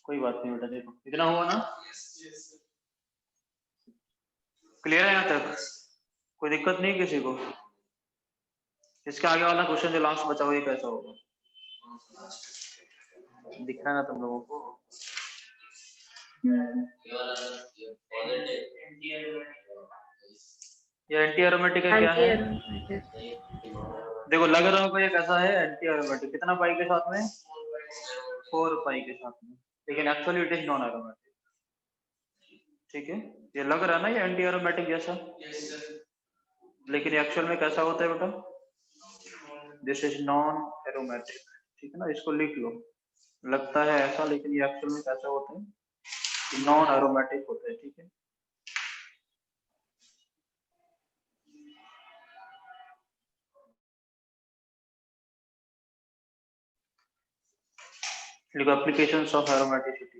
कोई बात नहीं बेटा, देखो इतना हुआ ना, क्लियर है यहाँ तक? कोई दिक्कत नहीं किसी को? इसके आगे वाला क्वेश्चन जो लास्ट बचा हुआ ये कैसा होगा, दिख रहा है ना तुम लोगों को? ये एंटी एरोमेटिक है, क्या है? देखो लग रहा होगा ये कैसा है, एंटी एरोमेटिक। कितना पाई के साथ में? 4 पाई के साथ में, लेकिन actually it is non aromatic. ठीक है, ये लग रहा है ना ये एंटी एरोमेटिक जैसा, लेकिन एक्चुअल में कैसा होता है बेटा? This is non aromatic. ठीक है ना, इसको लिख लो। लगता है ऐसा, लेकिन ये एक्चुअल में कैसा होता है? नॉन एरोमेटिक होता है। ठीक है, लिखो एप्लीकेशंस ऑफ एरोमेटिसिटी।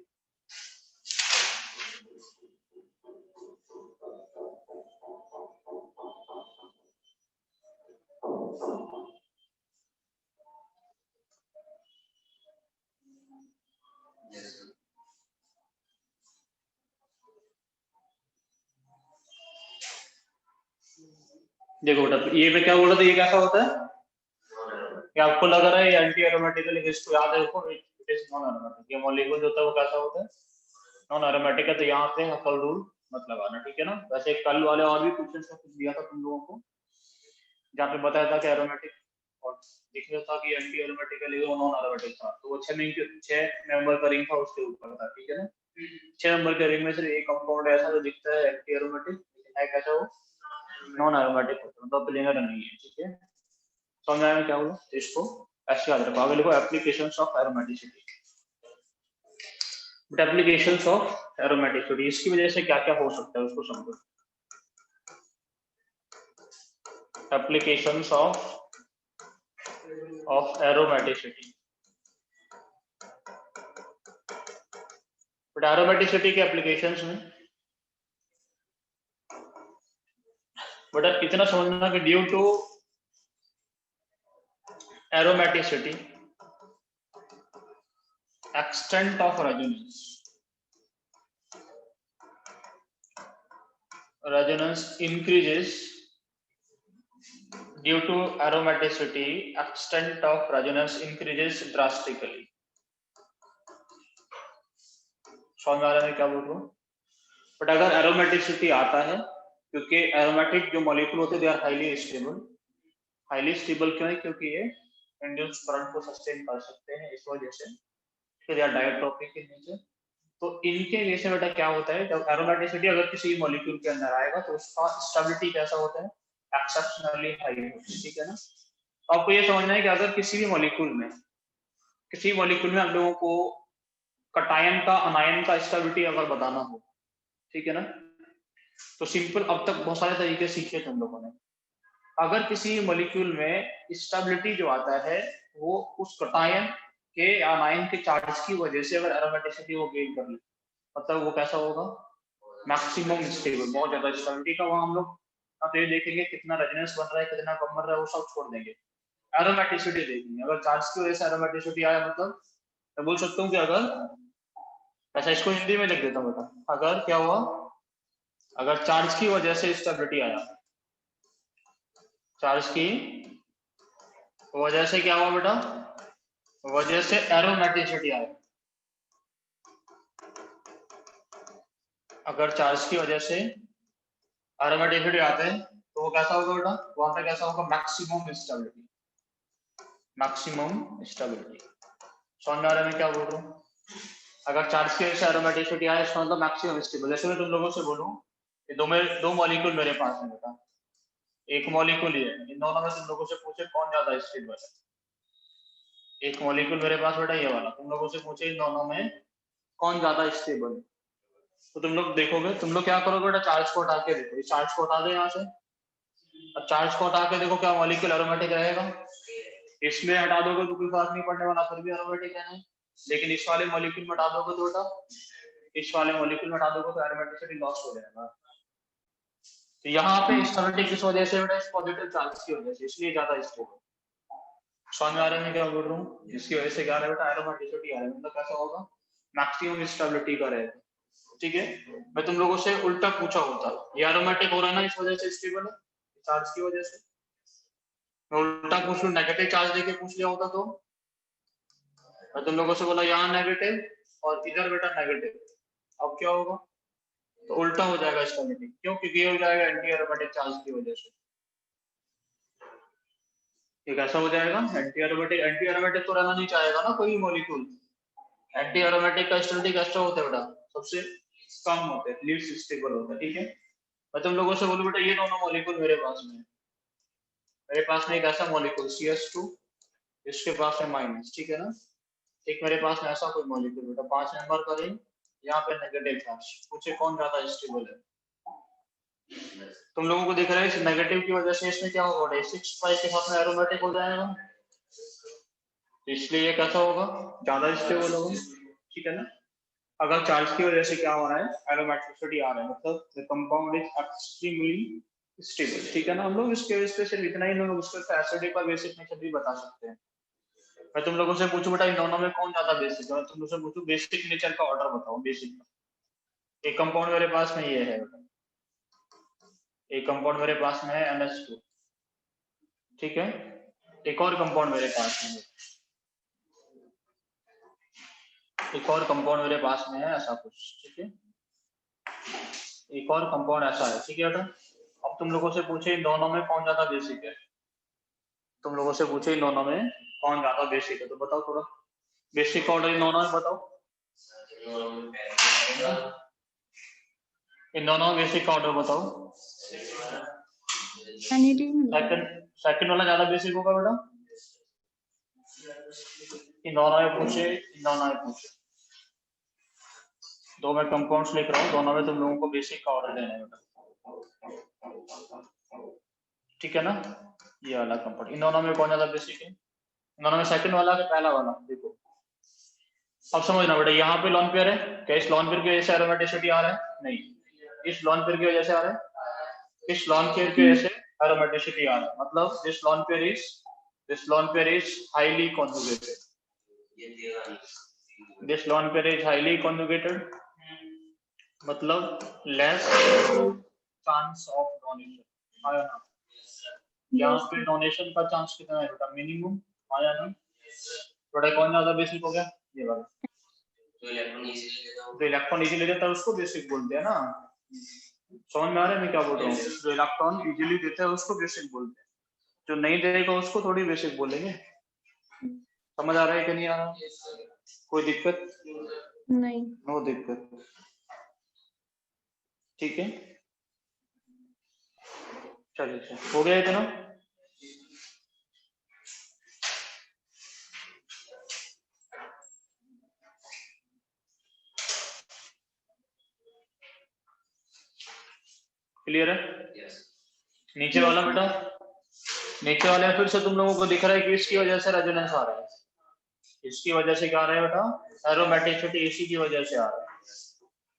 देखो बेटा, ये मैं क्या बोल रहा था, ये कैसा होता है? क्या आपको लग रहा है ये एंटी एरोमेटिक है, लेकिन इसको याद रखो इट इज नॉन एरोमेटिक। ये मॉलिक्यूल जो होता है वो कैसा होता है? नॉन एरोमेटिक है। तो यहाँ पे हफल रूल मत लगाना, ठीक है ना? वैसे कल वाले और भी क्वेश्चन में कुछ दिया था तुम लोगों को, जहाँ पे बताया था कि एरोमेटिक और दिख रहा था कि एंटी एरोमेटिक है, लेकिन वो नॉन एरोमेटिक था। तो वो 6 मेंबर का रिंग था, उसके ऊपर था। ठीक है ना? 6 नंबर के रिंग में से एक कंपाउंड ऐसा जो दिखता है एंटी एरोमेटिक, लेकिन है कैसा? वो नॉन एरोमेटिक होता है, मतलब प्लेनर नहीं है। ठीक है, समझ आया क्या हुआ? इसको ऐसे याद रखो। आगे लिखो applications of aromaticity. But applications of aromaticity, इसकी वजह से क्या क्या हो सकता है उसको समझो। Applications of aromaticity. But aromaticity के एप्लीकेशंस में बट इतना समझना कि due to aromaticity extent of resonance increases due to aromaticity, extent of resonance increases drastically। समझ आ रहा है क्या बोल रहा हूँ? बट अगर एरोमेटिसिटी आता है, क्योंकि एरोमेटिक जो मॉलिक्यूल होते हैं they are highly stable. Highly stable क्यों है? क्योंकि ये इंड्यूस्ड करंट को सस्टेन कर सकते हैं, इस वजह से। फिर यार डायट्रोपिक के नीचे, तो इनके वजह से बेटा क्या होता है, जब एरोमेटिसिटी अगर किसी मॉलिक्यूल के अंदर आएगा तो उसका स्टेबिलिटी कैसा होता है? एक्सेप्शनली हाई होता है। ठीक है ना? तो आपको ये समझना है कि अगर किसी भी मॉलिक्यूल में हम लोगों को कटायन का अनायन का स्टेबिलिटी अगर बताना हो, ठीक है ना, तो सिंपल अब तक बहुत सारे तरीके सीखे थे हम लोगों ने। अगर किसी मॉलिक्यूल में स्टेबिलिटी जो आता है वो उस कटायन के अनायन के चार्ज की वजह से अगर एरोमेटिसिटी वो गेन कर ले, मतलब वो कैसा होगा? मैक्सिमम स्टेबल, बहुत ज्यादा स्टेबिलिटी का। वहां हम लोग अब ये देखेंगे कितना रेजोनेंस बन रहा है, कितना कम बन रहा है, वो सब छोड़ देंगे, एरोमेटिसिटी देखेंगे। अगर चार्ज की वजह से एरोमेटिसिटी आया, मतलब मैं बोल सकता हूँ कि अगर ऐसा, इसको हिंदी में लिख देता हूँ बेटा, अगर क्या हुआ, अगर चार्ज की वजह से स्टेबिलिटी आया, चार्ज की वजह से क्या हुआ बेटा? वजह से एरोमेटिसिटी आया। अगर चार्ज की वजह से एरोमेटिसिटी आते हैं तो वो कैसा होगा बेटा? वहां पे कैसा होगा? Maximum stability. मैक्सिमम स्टेबिलिटी समझ में आ रहा है मैं क्या बोल रहा हूँ? अगर चार्ज की वजह से एरोमेटिसिटी आए इसका मतलब मैक्सिमम स्टेबल। जैसे मैं तुम लोगों से बोलूं कि दो मॉलिक्यूल मेरे पास है बेटा, एक मॉलिक्यूल ही है, इन दोनों में तुम लोगों से पूछे कौन ज्यादा स्टेबल है। एक मॉलिक्यूल मेरे पास बेटा ये वाला, तुम लोगों से पूछे इन दोनों में कौन ज्यादा स्टेबल है, तो तुम लोग देखोगे, तुम लोग क्या करोगे बेटा? चार्ज को हटा के देखो, इस चार्ज को हटा दो यहाँ से, अब चार्ज को हटा के देखो क्या मॉलिक्यूल एरोमेटिक रहेगा? इसमें हटा दोगे तो कोई फर्क नहीं पड़ने वाला, फिर भी एरोमेटिक रहना है। लेकिन इस वाले मॉलिक्यूल में हटा दोगे तो बेटा, इस वाले मॉलिक्यूल में हटा दोगे तो एरोमेटिसिटी लॉस हो जाएगा। तो यहाँ पे स्टेबिलिटी किस वजह से बेटा? इस पॉजिटिव चार्ज की वजह से, इसलिए ज्यादा स्टेबल। समझ में आ रहा है मैं क्या बोल रहा हूँ? इसकी वजह से क्या है बेटा? एरोमेटिसिटी आ रहा है, मतलब कैसा होगा? मैक्सिमम स्टेबिलिटी का रहेगा। ठीक है, मैं तुम लोगों से उल्टा पूछा होता, ये एरोमेटिक हो रहा है ना, इस वजह से स्टेबल है, चार्ज की वजह से। मैं उल्टा पूछ लूं, नेगेटिव चार्ज देके पूछ लिया होता तो मैं तुम लोगों से बोला यहाँ नेगेटिव और इधर बेटा नेगेटिव, अब क्या होगा? तो उल्टा हो जाएगा स्टेबिलिटी। क्यों? क्योंकि ये हो जाएगा एंटी एरोमेटिक चार्ज की वजह से। ये कैसा हो जाएगा? एंटी एरोमेटिक तो रहना नहीं चाहेगा ना कोई मॉलिक्यूल। एंटी एरोमेटिक का स्टेबिलिटी कैसा होता है बेटा? सबसे कम होता है, लीस्ट स्टेबल होता है। ठीक है, मैं तुम लोगों से बोलूं बेटा ये दोनों मॉलिक्यूल मेरे पास में है, मेरे पास में एक ऐसा मॉलिक्यूल CH2, इसके पास है माइनस, ठीक है ना। एक मेरे पास में ऐसा कोई मॉलिक्यूल बेटा 5 नंबर का रिंग, यहाँ पे नेगेटिव चार्ज, पूछे कौन ज्यादा स्टेबल है? तुम लोगों को दिख रहा है इस नेगेटिव की वजह से इसमें क्या होगा? 6 के साथ में एरोमेटिक हो जाएगा, इसलिए ये कैसा होगा? ज्यादा स्टेबल होगा। ठीक है ना। अगर चार्ज की वजह से क्या हो रहा है? एरोमेटिसिटी आ रहा है, मतलब the compound is extremely stable. ठीक है ना। हम लोग इसके वजह से सिर्फ इतना ही लोग उसको एसिडिक और बेसिक नेचर भी बता सकते हैं। मैं तुम लोगों से पूछूं बेटा इन दोनों में कौन ज्यादा बेसिक है, मैं तुम लोगों से पूछूं बेसिक नेचर का ऑर्डर बताओ, बेसिक का। एक कंपाउंड मेरे पास में ये है बेटा, एक कंपाउंड मेरे पास में है NH2, ठीक है। एक और कंपाउंड मेरे पास में है, एक और कंपाउंड मेरे पास में है ऐसा कुछ, ठीक है। एक और कंपाउंड ऐसा है, ठीक है बेटा। अब तुम लोगों से पूछे इन दोनों में कौन ज्यादा बेसिक है, तुम लोगों से पूछे इन दोनों में कौन ज्यादा बेसिक है, तो बताओ थोड़ा बेसिक ऑर्डर इन दोनों में बताओ। इन दोनों में बेसिक ऑर्डर बताओ। सेकंड वाला ज्यादा बेसिक होगा बेटा। इन दोनों में पूछे, इन दोनों में पूछे, दो मैं कंपाउंड्स लिख रहा हूँ, दोनों में तुम लोगों को बेसिक का ऑर्डर देना है बेटा, ठीक है ना। ये वाला कंपाउंड, इन दोनों में कौन ज्यादा बेसिक है? इन दोनों में सेकंड वाला कि पहला वाला? देखो अब समझना बेटा, यहाँ पे लॉन पेयर है, क्या इस लॉन पेयर की वजह से एरोमेटिसिटी आ रहा है? नहीं, इस लॉन पेयर की वजह से आ रहा है, इस लॉन पेयर की वजह से एरोमेटिसिटी आ रहा है, मतलब this lone pair is highly conjugated, this lone pair is highly conjugated, मतलब लेस चांस ऑफ डोनेशन, आया ना। यहाँ पे डोनेशन का चांस कितना है बेटा? मिनिमम, आया ना। थोड़ा कौन ज्यादा बेसिक हो गया? ये वाला। तो इलेक्ट्रॉन इजीली देता है उसको बेसिक बोलते हैं ना। समझ में आ रहा है मैं क्या बोल रहा हूँ? जो इलेक्ट्रॉन इजीली देता है उसको बेसिक बोलते हैं, जो नहीं देगा उसको थोड़ी बेसिक बोलेंगे। समझ आ रहा है कि नहीं आ रहा? कोई दिक्कत नहीं? नो दिक्कत, ठीक है। चलिए हो गया इतना। क्लियर है? नीचे वाला बेटा, नीचे वाले फिर से तुम लोगों को दिख रहा है कि इसकी वजह से रेजोनेंस आ रहा है, इसकी वजह से क्या आ रहा है बेटा? एरोमेटिसिटी इसी की वजह से आ रहा है,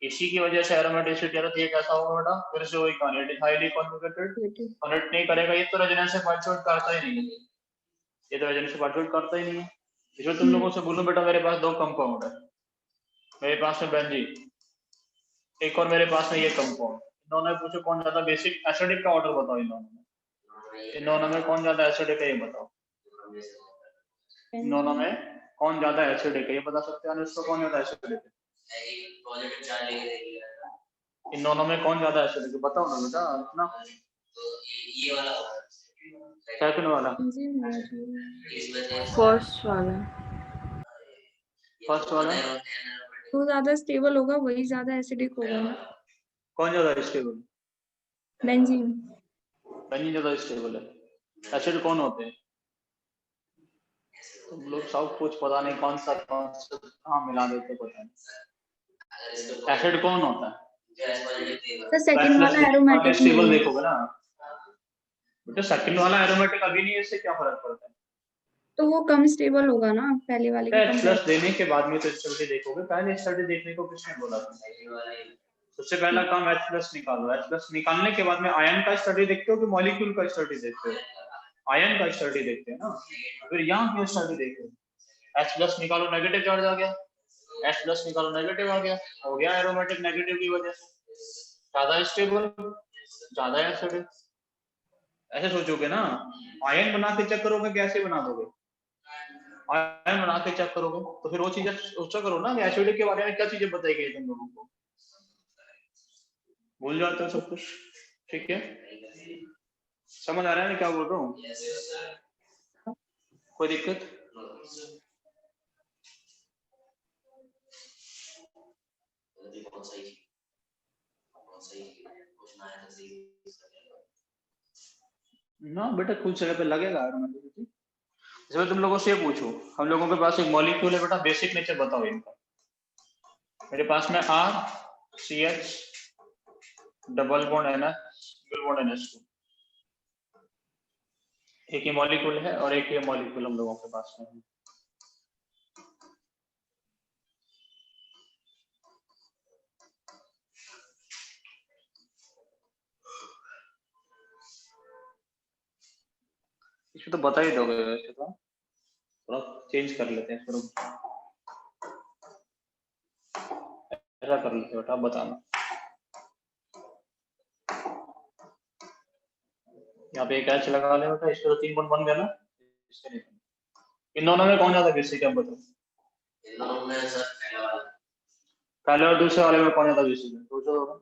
इसी की वजह से एरोमेटिसिटी आ रहा है। ये कैसा होगा बेटा? फिर से वही कहानी, it is highly conjugated, connect नहीं करेगा, ये तो रेजोनेंस से पार्टिसिपेट करता ही नहीं है, ये तो रेजोनेंस से पार्टिसिपेट करता ही नहीं है। इसमें तुम लोगों से बोलूं बेटा, मेरे पास दो कंपाउंड है, मेरे पास में बेंजीन, एक और मेरे पास में ये कंपाउंड, इन्होंने पूछे कौन ज्यादा बेसिक एसिडिक का ऑर्डर बताओ, इन दोनों में कौन ज्यादा एसिडिक है ये बताओ, इन दोनों में कौन ज्यादा एसिडिक है ये बता सकते हैं? इसको कौन ज्यादा एसिडिक है? इन दोनों में कौन ज्यादा एसिडिक है बताओ ना बेटा अपना। ये वाला, सेकंड वाला, फर्स्ट वाला, फर्स्ट वाला तो ज्यादा स्टेबल होगा, वही ज्यादा एसिडिक होगा ना। कौन ज्यादा स्टेबल? बेंजीन। बेंजीन ज्यादा स्टेबल है। एसिड कौन होते हैं? तुम लोग सब कुछ पता नहीं कौन सा कहाँ मिला देते पता नहीं। एसिड कौन होता है? तो सेकंड वाला एरोमेटिक नहीं स्टेबल है, देखोगे ना बेटा, सेकंड वाला एरोमेटिक अभी नहीं है, इससे क्या फर्क पड़ता है? तो वो कम स्टेबल होगा ना पहले वाले के H+ कंपेयर। देने के बाद में तो स्टडी देखोगे, पहले स्टडी देखने को किसने बोला था? सबसे पहला काम H+ निकालो, H+ निकालने के बाद में आयन का स्टडी देखते हो कि मॉलिक्यूल का स्टडी देखते हो? आयन का स्टडी देखते हैं ना, फिर यहाँ की स्टडी देखो। H+ निकालो, नेगेटिव चार्ज आ गया, H प्लस निकालो, नेगेटिव आ गया, हो गया एरोमेटिक नेगेटिव की वजह से। ज्यादा स्टेबल, ज्यादा एसिडिक। ऐसे सोचोगे ना, आयन बना के चेक करोगे, कैसे बना दोगे? आयन बना के चेक करोगे तो फिर वो चीजें सोचा करो ना, एसिडिक के बारे में क्या चीजें बताई गई तुम लोगों को, भूल जाते हो सब कुछ। ठीक है, समझ आ रहा है ना क्या बोल रहा हूँ? कोई दिक्कत? ना बेटा कुछ जगह पे लगेगा एरोमेटिसिटी। जब तुम लोगों से ये पूछो, हम लोगों के पास एक मॉलिक्यूल है बेटा, बेसिक नेचर बताओ इनका। मेरे पास में RCH double bond NH single bond NH2, एक ये मॉलिक्यूल है और एक ये मॉलिक्यूल हम लोगों के पास में है। इसमें तो बता ही दोगे वैसे तो, थोड़ा चेंज कर लेते हैं फिर, ऐसा कर लेते बेटा, बताना। यहाँ पे एक H लगा ले बेटा, इसके तो 3 बॉन्ड बन गया ना, इसके नहीं। इन दोनों में कौन ज्यादा बेसिक है बताओ? इन दोनों में सर पहले और दूसरे वाले में कौन ज्यादा बेसिक है? दूसरा होगा।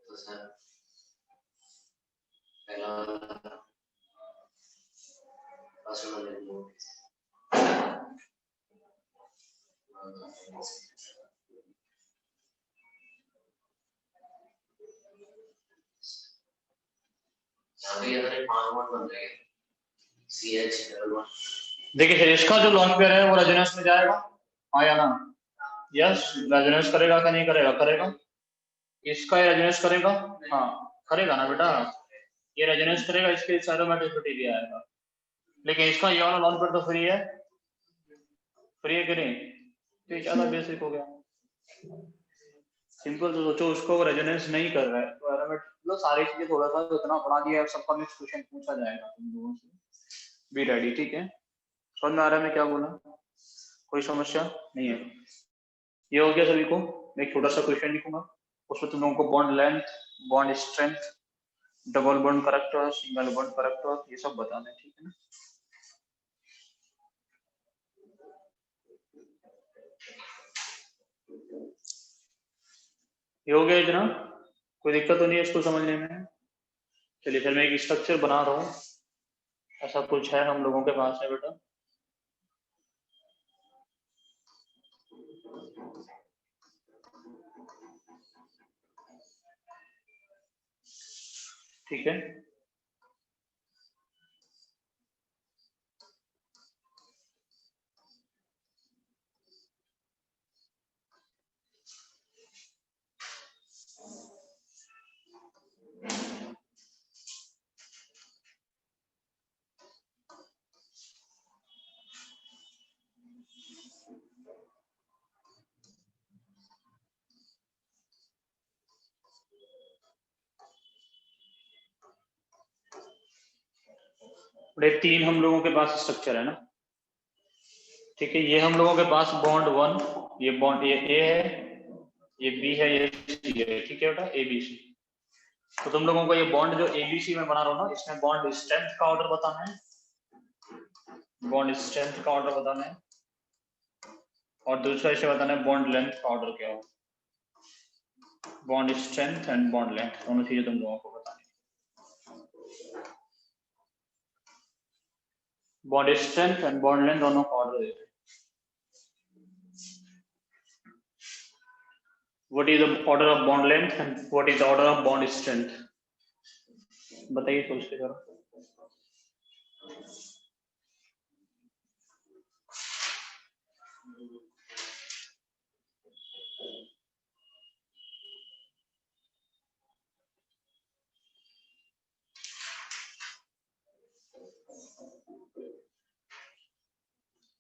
तो सर पहला देखिए सर, इसका जो लॉन पेयर है वो रेजोनेंस में जाएगा, हाँ या ना? यस, रेजोनेंस करेगा कि नहीं करेगा? करेगा। इसका ये रेजोनेंस करेगा, हाँ करेगा ना बेटा, ये रेजोनेंस करेगा, इसके एरोमेटिसिटी भी आएगा। लेकिन इसका ये वाला लॉन पेयर तो फ्री है, फ्री है कि नहीं? तो ज्यादा बेसिक हो गया। सिंपल तो सोचो, उसको रेजोनेंस नहीं कर रहा है तो एरोमेट, मतलब सारी चीजें थोड़ा सा इतना पढ़ा दिया है, सबका नेक्स्ट क्वेश्चन पूछा जाएगा तुम लोगों से, बी रेडी। ठीक है, समझ में आ रहा है मैं क्या बोला? कोई समस्या नहीं है? ये हो गया सभी को। मैं एक छोटा सा क्वेश्चन लिखूंगा, उसमें तुम लोगों को bond length, bond strength, double bond character, single bond character, ये सब बताना है। ठीक है ना? ये हो गया इतना, कोई दिक्कत तो नहीं है इसको समझने में? चलिए फिर मैं एक स्ट्रक्चर बना रहा हूँ, ऐसा कुछ है हम लोगों के पास है बेटा। ठीक है, तीन हम लोगों के पास स्ट्रक्चर है ना। ठीक है, ये हम लोगों के पास बॉन्ड 1, ये बॉन्ड ये ए है, ये बी है, ये सी है। ठीक है बेटा, ABC। तो तुम लोगों को ये बॉन्ड जो ABC में बना रहा हूँ ना, इसमें बॉन्ड स्ट्रेंथ का ऑर्डर बताना है, बॉन्ड स्ट्रेंथ का ऑर्डर बताना है, और दूसरा इसे बताना है बॉन्ड लेंथ का ऑर्डर क्या हो। Bond strength and bond length दोनों चीजें तुम लोगों को बतानी है। Bond strength and bond length दोनों का ऑर्डर देते हैं। What is the order of bond length and what is the order of bond strength? बताइए सोच के जरा।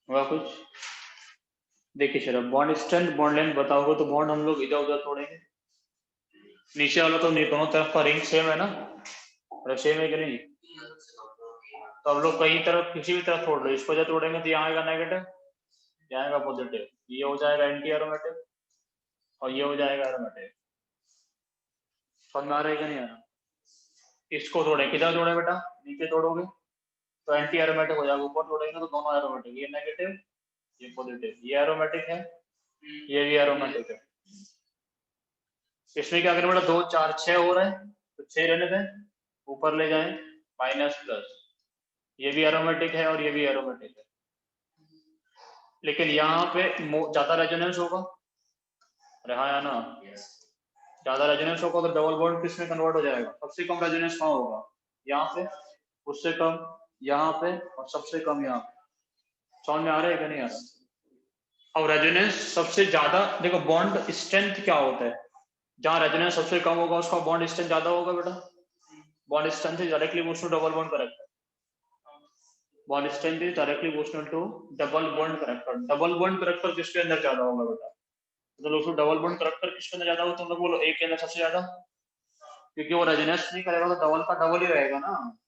हुआ कुछ? देखिए sir, bond strength bond length बताओगे तो बॉन्ड हम लोग इधर उधर तोड़ेंगे, नीचे वाला तो नहीं, दोनों तरफ का रिंग सेम है ना, सेम है कि नहीं? तो हम लोग कहीं तरफ किसी भी तरफ तोड़ लो, इसको जब तोड़ेंगे तो यहाँ आएगा नेगेटिव, यहाँ आएगा पॉजिटिव, ये हो जाएगा एंटी एरोमेटिक और ये हो जाएगा एरोमेटिक। समझ में आ रहा है कि नहीं आ रहा? इसको तोड़े, किधर तोड़े बेटा? नीचे तोड़ोगे तो एंटी एरोमेटिक हो जाएगा, ऊपर तोड़ेंगे तो दोनों एरोमेटिक, ये नेगेटिव ये पॉजिटिव, ये एरोमेटिक है ये भी एरोमेटिक है। इसमें क्या करें बेटा, 2 4 6 हो रहे हैं तो 6 रहने दें, ऊपर ले जाएं माइनस प्लस, ये भी एरोमेटिक है और ये भी एरोमेटिक है। लेकिन यहाँ पे ज्यादा रेजोनेंस होगा, अरे हाँ या ना, ज्यादा रेजोनेंस होगा तो डबल बॉन्ड किस में कन्वर्ट हो जाएगा? सबसे कम रेजोनेंस कहाँ होगा? यहाँ पे, उससे कम यहाँ पे और सबसे कम यहाँ पे। समझ में आ रहा है कि नहीं आ रहा? अब रेजोनेंस सबसे ज्यादा, देखो बॉन्ड स्ट्रेंथ क्या होता है, जहाँ रेजोनेंस सबसे कम होगा उसका बॉन्ड स्ट्रेंथ ज्यादा होगा बेटा। Bond strength is directly proportional double bond character, bond strength is directly proportional to double bond character. Double bond character किसके अंदर ज्यादा होगा बेटा? तो लोग डबल बॉन्ड करेक्टर किसके अंदर ज्यादा होगा? तुम लोग बोलो एक के अंदर सबसे ज्यादा, क्योंकि वो रेजोनेंस नहीं करेगा तो डबल का डबल ही रहेगा ना,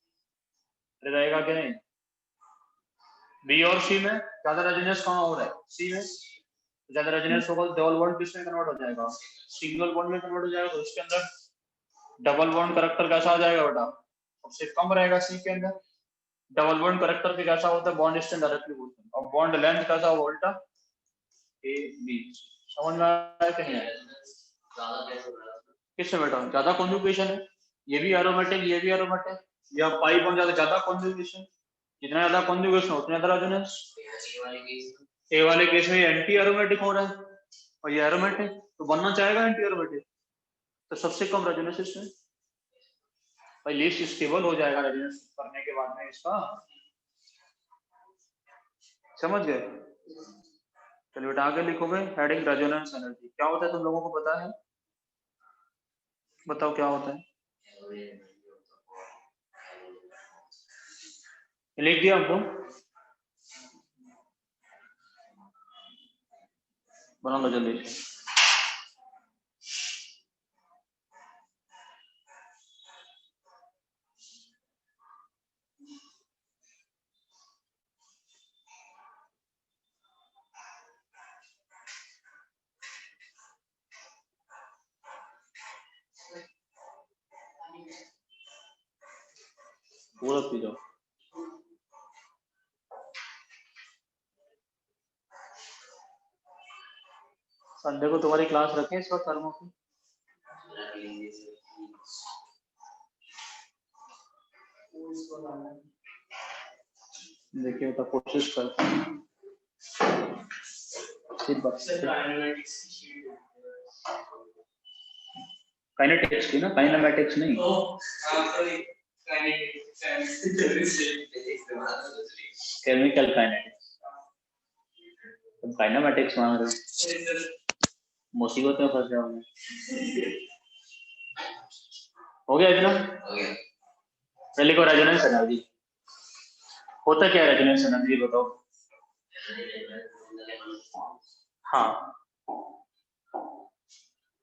रहेगा कि नहीं? बी और सी में ज्यादा रेजोनेंस कहाँ हो रहा है? सी में ज्यादा रेजोनेंस होगा तो डबल बॉन्ड किसमें कन्वर्ट हो जाएगा? सिंगल बॉन्ड में कन्वर्ट हो जाएगा। तो उसके अंदर डबल बॉन्ड करेक्टर कैसा आ जाएगा बेटा? सबसे कम रहेगा सी के अंदर। डबल बॉन्ड करेक्टर पे कैसा होता है? बॉन्ड स्ट्रेंथ डायरेक्टली बोलते हैं, और बॉन्ड लेंथ कैसा होगा? उल्टा ए बी। समझ में आया कि नहीं आया? किससे बेटा ज्यादा कॉन्जुगेशन है? ये भी एरोमेटिक ये भी एरोमेटिक, या पाई बॉन्ड ज्यादा कॉन्जुगेशन, जितना ज्यादा कॉन्जुगेशन उतना ज्यादा रेजोनेंस। ए वाले केस में एंटी एरोमेटिक हो रहा है और ये एरोमेटिक, तो बनना चाहेगा एंटी एरोमेटिक, तो सबसे कम रेजोनेंस इसमें भाई लीस्ट स्टेबल हो जाएगा रेजोनेंस करने के बाद में इसका। समझ गए? चलिए बेटा आगे लिखोगे हेडिंग रेजोनेंस एनर्जी। क्या होता है तुम लोगों को पता है? बताओ क्या होता है? लिख दिया हमको, बना लो जल्दी। पूरा पी जाओ। संडे को तुम्हारी क्लास रखें इस वक्त थर्मो की? देखिए तो कोशिश करते हैं। काइनेटिक्स की ना, काइनेमैटिक्स नहीं। केमिकल काइनेटिक्स, तुम काइनेमैटिक्स मांग रहे हो, मुसीबत में फंस जाओगे। हो गया इतना? पहले को रेजोनेंस एनर्जी होता क्या है? रेजोनेंस एनर्जी बताओ। हाँ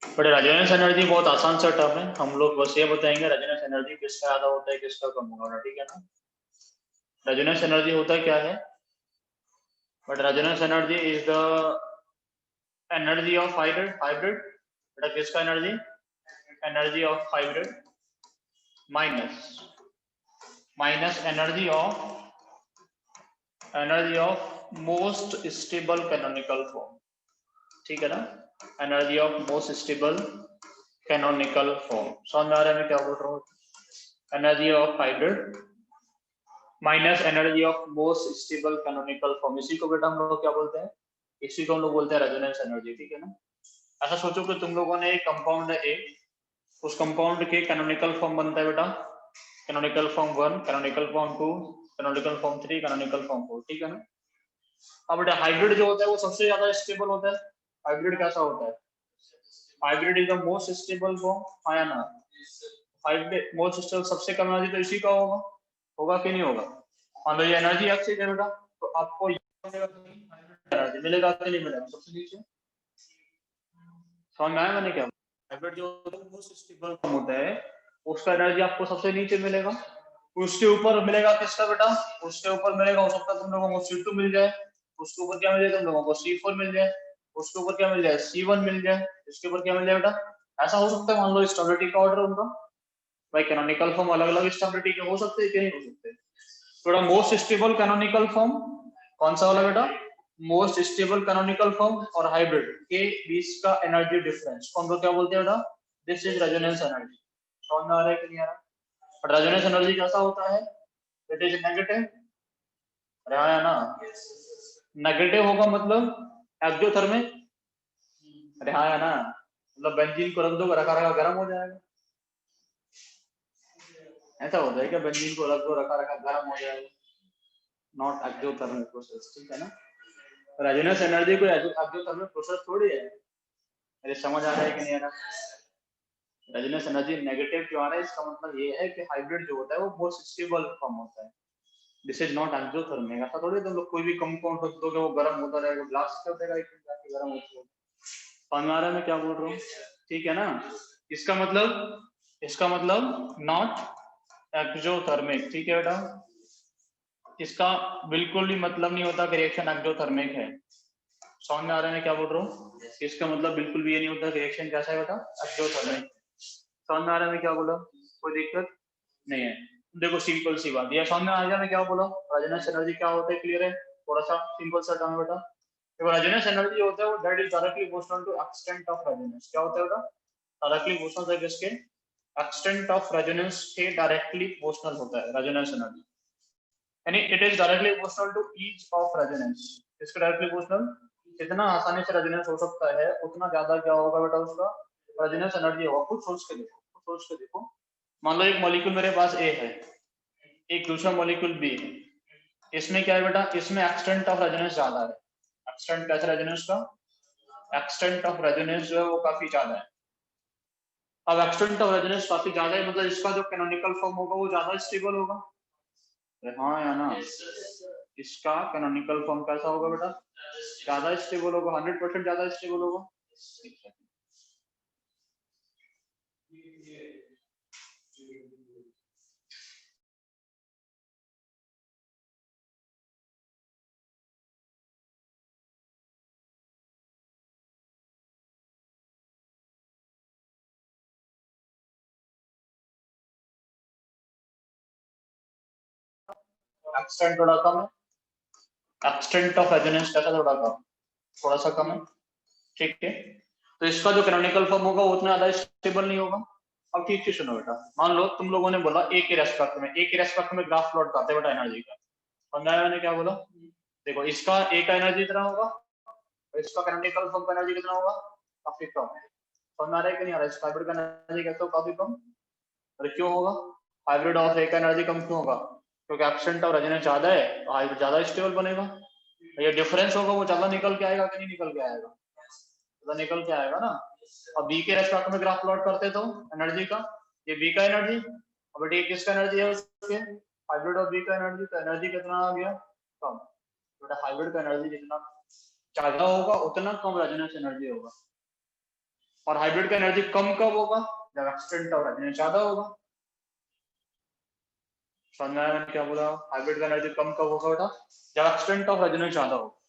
बट रेजोनेंस एनर्जी बहुत आसान सा टर्म है, हम लोग बस ये बताएंगे रेजोनेंस एनर्जी किसका ज्यादा होता है किसका कम होगा, ठीक है ना? रेजोनेंस एनर्जी होता क्या है? But resonance energy is the energy of hybrid बेटा, किसका energy? Energy of hybrid minus energy of most stable canonical form, ठीक है ना? Energy of most stable canonical form. समझ में आ रहा है मैं क्या बोल रहा हूँ? Energy of hybrid minus energy of most stable canonical form, इसी को बेटा हम लोग क्या बोलते हैं? इसी को हम लोग बोलते हैं रेजोनेंस एनर्जी, ठीक है ना? ऐसा सोचो कि तुम लोगों ने एक कंपाउंड है ए, उस कंपाउंड के कैनोनिकल फॉर्म बनता है बेटा canonical form 1, canonical form 2, canonical form 3, canonical form 4, ठीक है ना? अब बेटा हाइब्रिड जो होता है वो सबसे ज्यादा स्टेबल होता है। हाइब्रिड कैसा होता है? Hybrid is the most stable form, हाँ या ना? हाइब्रिड मोस्ट स्टेबल, सबसे कम एनर्जी तो इसी का होगा कि नहीं होगा? मान लो ये एनर्जी एक्सिस है बेटा, तो आपको एनर्जी मिलेगा कि नहीं मिलेगा? सबसे नीचे। समझ में आया मैंने क्या? हाइब्रिड जो मोस्ट स्टेबल फॉर्म होता है उसका एनर्जी आपको सबसे नीचे मिलेगा, उसके ऊपर मिलेगा किसका बेटा, उसके ऊपर मिलेगा, हो सकता है तुम लोगों को C2 मिल जाए, उसके ऊपर क्या मिल जाए तुम लोगों को C4 मिल जाए, उसके ऊपर क्या मिल जाए C1 मिल जाए, इसके ऊपर क्या मिल जाए बेटा, ऐसा हो सकता है। मान लो स्टेबिलिटी का ऑर्डर उनका भाई कैनोनिकल फॉर्म अलग अलग स्टेबिलिटी के हो सकते हैं कि नहीं हो सकते। थोड़ा मोस्ट स्टेबल कैनोनिकल फॉर्म कौन सा वाला बेटा, मोस्ट स्टेबल कैनोनिकल फॉर्म और हाइब्रिड के बीच का एनर्जी डिफरेंस कौन को क्या बोलते हैं बेटा, दिस इज रेजोनेंस एनर्जी। समझ में आ रहा है कि नहीं आ रहा, और रेजोनेंस एनर्जी कैसा होता है, इट इज नेगेटिव, अरे हाँ ना, नेगेटिव होगा मतलब एक्सोथर्मिक, अरे हाँ ना, मतलब बेंजीन को रख दो रखा रखा गर्म हो जाएगा, ऐसा होता है क्या, बेंजीन को रख दो रखा रखा गर्म हो जाएगा, नॉट एक्सोथर्मिक प्रोसेस, ठीक है ना। रेजोनेंस एनर्जी कोई एक्सोथर्मिक प्रोसेस थोड़ी है, मेरे समझ आ रहा है कि नहीं आ रहा। रेजोनेंस एनर्जी नेगेटिव क्यों आ रहा है, इसका मतलब ये है कि हाइब्रिड जो होता है वो मोस्ट स्टेबल फॉर्म होता है, दिस इज नॉट एक्सोथर्मिक। ऐसा थोड़ी तुम लोग कोई भी कंपाउंड रख दोगे वो गर्म होता रहेगा, ब्लास्ट कर देगा एक जाके गर्म होता है। समझ में आ रहा है मैं क्या बोल रहा हूँ, ठीक है ना। इसका मतलब नॉट एक्सोथर्मिक, ठीक है बेटा, इसका बिल्कुल भी मतलब नहीं होता कि रिएक्शन एक्सोथर्मिक है। समझ में आ रहा है मैं क्या बोल रहा हूँ, इसका मतलब बिल्कुल भी ये नहीं होता कि रिएक्शन कैसा है बेटा, एक्सोथर्मिक। समझ में आ रहा है मैं क्या बोला, कोई दिक्कत नहीं है। देखो सिंपल सी बात, ये समझ में आ गया मैं क्या बोला, रेजोनेंस एनर्जी क्या होता है, क्लियर है, थोड़ा सा सिंपल सा टर्म बेटा। देखो रेजोनेंस एनर्जी होता है वो that is directly proportional to extent of resonance, क्या होता है बेटा, डायरेक्टली प्रोपोर्शनल है किसके, एक्सटेंट ऑफ रेजोनेंस के डायरेक्टली प्रोपोर्शनल होता है रेजोनेंस एनर्जी, यानी it is directly proportional to each of resonance, इसके डायरेक्टली प्रोपोर्शनल, जितना आसानी से रेजोनेंस हो सकता है उतना ज्यादा क्या होगा बेटा उसका रेजोनेंस एनर्जी होगा। खुद सोच के देखो, खुद सोच के देखो, मान लो एक मॉलिक्यूल मेरे पास ए है, एक दूसरा मॉलिक्यूल बी है, इसमें क्या है बेटा, इसमें एक्सटेंट ऑफ रेजोनेंस ज्यादा है, एक्सटेंट कैसा रेजोनेंस का, एक्सटेंट ऑफ रेजोनेंस जो है वो काफी ज्यादा है। अब एक्सटेंट ऑफ रेजोनेंस काफी ज्यादा है मतलब इसका जो कैनोनिकल फॉर्म होगा वो ज्यादा स्टेबल होगा, हाँ या ना, इसका कैनोनिकल फॉर्म कैसा होगा बेटा, ज्यादा स्टेबल होगा, 100% ज्यादा स्टेबल होगा। एक्सटेंट थोड़ा कम है, एक्सटेंट ऑफ रेजोनेंस कैसा थोड़ा कम, थोड़ा सा कम है, ठीक है। तो इसका जो कैनोनिकल फॉर्म होगा वो उतना ज्यादा स्टेबल नहीं होगा। अब ठीक से सुनो बेटा, मान लो तुम लोगों ने बोला ए के रेस्पेक्ट में ग्राफ प्लॉट करते हैं बेटा एनर्जी का, समझाया मैंने क्या बोला, देखो इसका ए का एनर्जी इतना होगा और इसका कैनोनिकल फॉर्म का एनर्जी कितना होगा, काफी कम है। समझ आ रहा है कि नहीं आ रहा है, इसका हाइब्रिड का एनर्जी कैसा काफी कम, और क्यों होगा, हाइब्रिड ऑफ ए का एनर्जी कम क्यों होगा, क्योंकि एक्सटेंट ऑफ रेजोनेंस ज्यादा है तो हाइब्रिड ज्यादा स्टेबल बनेगा, ये डिफरेंस होगा वो ज्यादा निकल के आएगा कि नहीं निकल के आएगा, ज्यादा निकल के आएगा ना। अब बी के रेस्पेक्ट में ग्राफ प्लॉट करते तो एनर्जी का, ये बी का एनर्जी, अब ये किसका एनर्जी है उसके, हाइब्रिड ऑफ बी का एनर्जी, तो एनर्जी कितना आ गया, कम, तो हाइब्रिड का एनर्जी जितना ज्यादा होगा उतना कम रेजोनेंस एनर्जी होगा, और हाइब्रिड का एनर्जी कम कब होगा, जब एक्सटेंट ऑफ रेजोनेंस ज्यादा होगा। समझ में आया मैंने क्या बोला, हाइब्रिड का एनर्जी कम कब होगा बेटा, जब एक्सटेंट ऑफ रेजोनेंस ज्यादा होगा।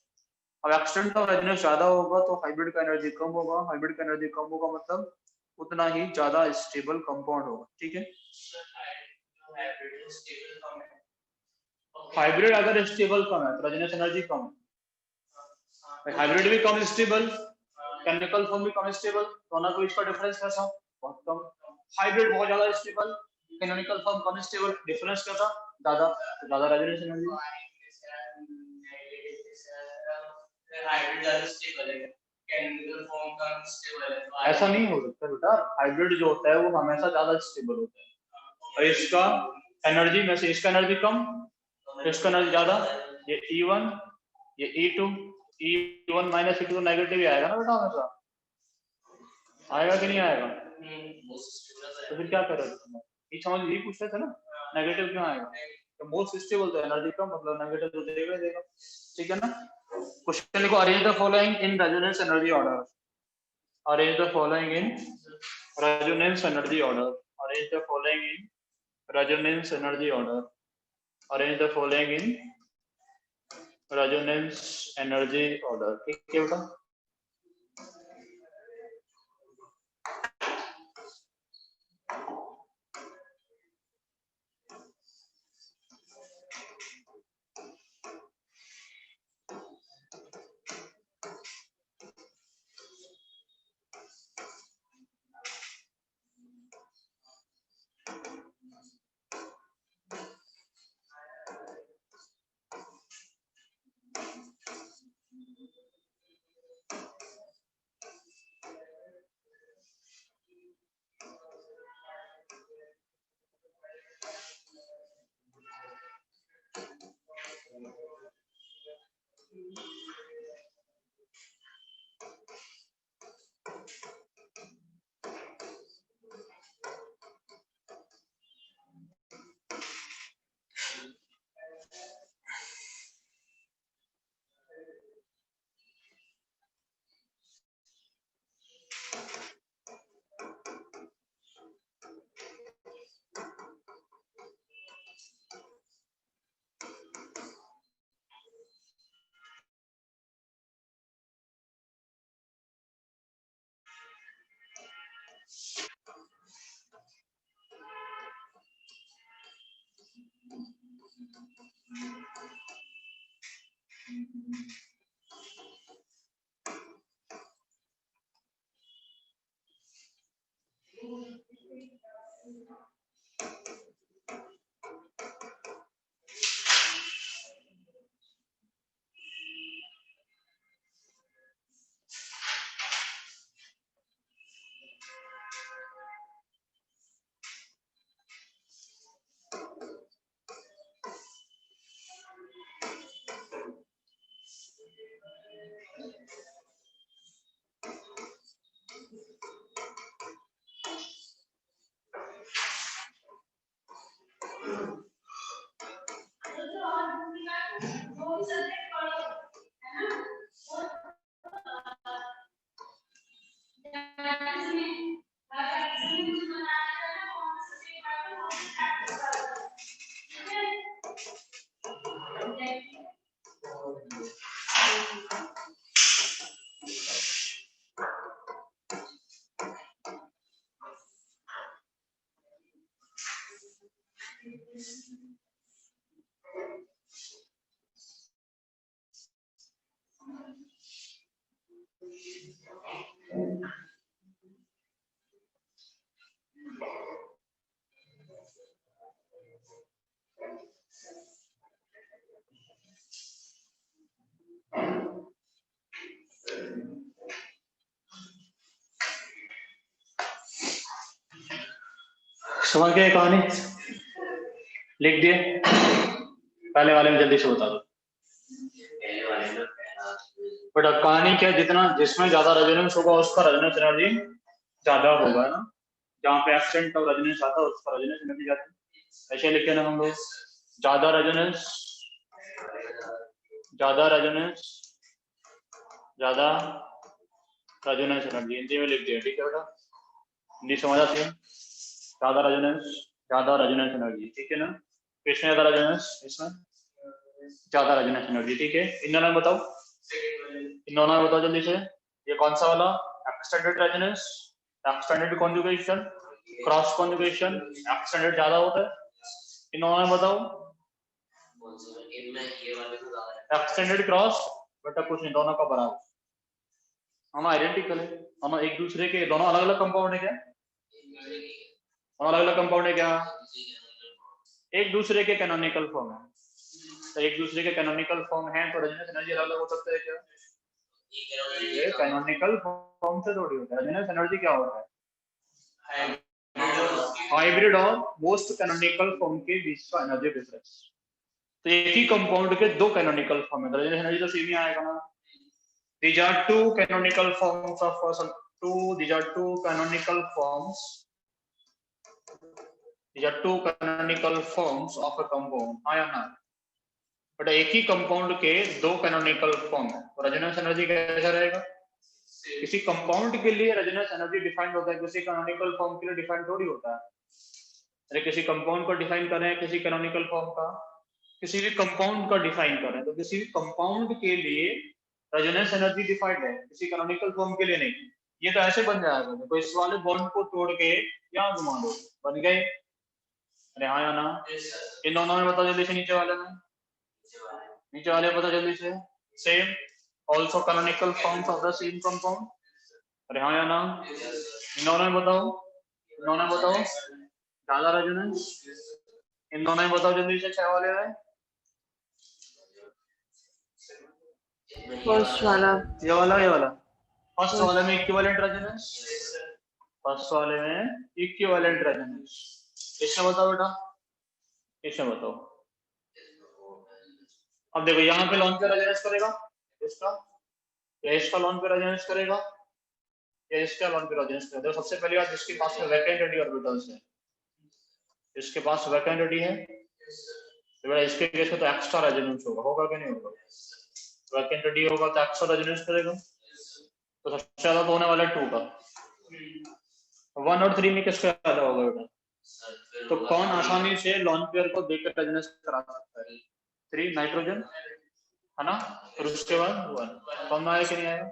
अब एक्सटेंट ऑफ रेजोनेंस ज्यादा होगा तो हाइब्रिड का एनर्जी कम होगा, हाइब्रिड का एनर्जी कम होगा मतलब उतना ही ज्यादा स्टेबल कंपाउंड होगा, ठीक है। हाइब्रिड अगर स्टेबल कम है तो रेजोनेंस एनर्जी कम है, हाइब्रिड भी कम स्टेबल, केमिकल फॉर्म भी कम स्टेबल, दोनों को इसका डिफरेंस कैसा, बहुत कम, हाइब्रिड बहुत ज्यादा स्टेबल, केमिकल फॉर्म कम स्टेबल, डिफरेंस कैसा, ज्यादा, ज्यादा रेजोनेंस एनर्जी। हाइब्रिड ज्यादा स्टेबल है, केमिकल फॉर्म कम स्टेबल है, ऐसा नहीं हो सकता बेटा, हाइब्रिड जो होता है वो हमेशा ज्यादा स्टेबल होता है, और इसका एनर्जी में से इसका एनर्जी कम, इसका एनर्जी ज्यादा, ये E1 ये E2, E1 minus E2 negative ही आएगा ना बेटा हमेशा, आएगा कि नहीं आएगा, तो फिर क्या करोगे, ये समझ यही पूछ रहे थे ना, नेगेटिव क्यों आएगा, तो मोस्ट स्टेबल तो एनर्जी कम मतलब नेगेटिव तो देगा ही देगा, ठीक है ना। क्वेश्चन लिखो, arrange the following in resonance energy order, arrange the following in resonance energy order, arrange the following in resonance energy order, arrange the following in resonance energy order. ठीक है बेटा, समझ गए कहानी, लिख दिए, पहले वाले में जल्दी से बता दो। बट अब कहानी क्या, जितना जिसमें ज्यादा रेजोनेंस होगा उसका रेजोनेंस एनर्जी ज्यादा होगा ना, जहाँ पे एक्सेंट और रेजोनेंस आता है उसका रेजोनेंस एनर्जी ज्यादा। ऐसे लिखे ना हम लोग, ज्यादा रेजोनेंस एनर्जी हिंदी में लिख दिया। ठीक है बेटा, हिंदी समझ आती है, ज्यादा रेजोनेंस एनर्जी। ठीक है ना, इसमें ज्यादा रेजोनेंस, इसमें ज्यादा रेजोनेंस एनर्जी। ठीक है, इन दोनों में बताओ, जल्दी से। ये कौन सा वाला, extended resonance, extended conjugation, cross conjugation, extended ज्यादा होता है। इन दोनों में बताओ, एक्सटेंडेड क्रॉस, बेटा कुछ नहीं, दोनों का बराबर, दोनों आइडेंटिकल है, दोनों एक दूसरे के, दोनों अलग अलग कंपाउंड है क्या, दोनों अलग अलग कंपाउंड है क्या, एक दूसरे के कैनोनिकल फॉर्म है, तो एक दूसरे के कैनोनिकल फॉर्म है तो रेजोनेंस एनर्जी अलग अलग हो सकता है क्या, ये कैनोनिकल फॉर्म से थोड़ी होता है। रेजोनेंस एनर्जी क्या होता है, हाइब्रिड और मोस्ट कैनोनिकल फॉर्म के बीच का एनर्जी डिफरेंस। तो एक ही कंपाउंड के दो कैनोनिकल फॉर्म है, रेजोनेंस एनर्जी तो सेम ही आएगा ना। These are two canonical forms of these are two canonical forms of a compound, हाँ या ना। बट एक ही कंपाउंड के दो कैनोनिकल फॉर्म है, तो रेजोनेंस एनर्जी कैसा रहेगा, किसी कंपाउंड के लिए रेजोनेंस एनर्जी डिफाइंड होता है, किसी कैनोनिकल फॉर्म के लिए डिफाइंड थोड़ी होता है। अरे किसी कंपाउंड को डिफाइन कर रहे हैं, किसी कैनोनिकल फॉर्म का, किसी भी कंपाउंड का डिफाइन कर रहे हैं, तो किसी भी कंपाउंड के लिए रेजोनेंस एनर्जी डिफाइंड है, किसी कैनोनिकल फॉर्म के लिए नहीं। ये तो ऐसे बन जाएगा, देखो इस वाले बॉन्ड को तोड़ के यहाँ घुमा दो, बन गए। अरे हाँ या ना? इन दोनों में बताओ जल्दी से, नीचे वाले में, नीचे वाले बताओ जल्दी से। Same, also canonical forms of the same compound. अरे हाँ या ना? इन दोनों में बताओ, इन दोनों में बताओ ज्यादा रेजोनेंस, इन दोनों में बताओ जल्दी से, 6 वाले में। फर्स्ट वाला, ये वाला, ये वाला फर्स्ट वाले में इक्विवेलेंट रेजोनेंस, फर्स्ट वाले में इक्विवेलेंट रेजोनेंस। इसमें बताओ बेटा, इसमें बताओ। अब देखो यहाँ पे लॉन्च पे रेजोनेंस करेगा इसका, या इसका लॉन्च पे रेजोनेंस करेगा, या इसका लॉन्च पे रेजोनेंस करेगा। देखो सबसे पहली बात, जिसके पास में वैकेंट एडी ऑर्बिटल्स है, इसके पास वैकेंट एडी है, तो बेटा इसके केस में तो एक्स्ट्रा रेजोनेंस होगा, होगा कि नहीं होगा? वैकेंट एडी होगा तो एक्स्ट्रा रेजोनेंस करेगा, तो सबसे ज्यादा तो होने वाला है 2 का। 1 और 3 में किसका ज्यादा होगा बेटा? तो कौन आसानी से लॉन्च पेयर को देकर रेजोनेंस करा सकता है? 3 नाइट्रोजन है ना, फिर उसके बाद 1 कौन आया कि नहीं आया?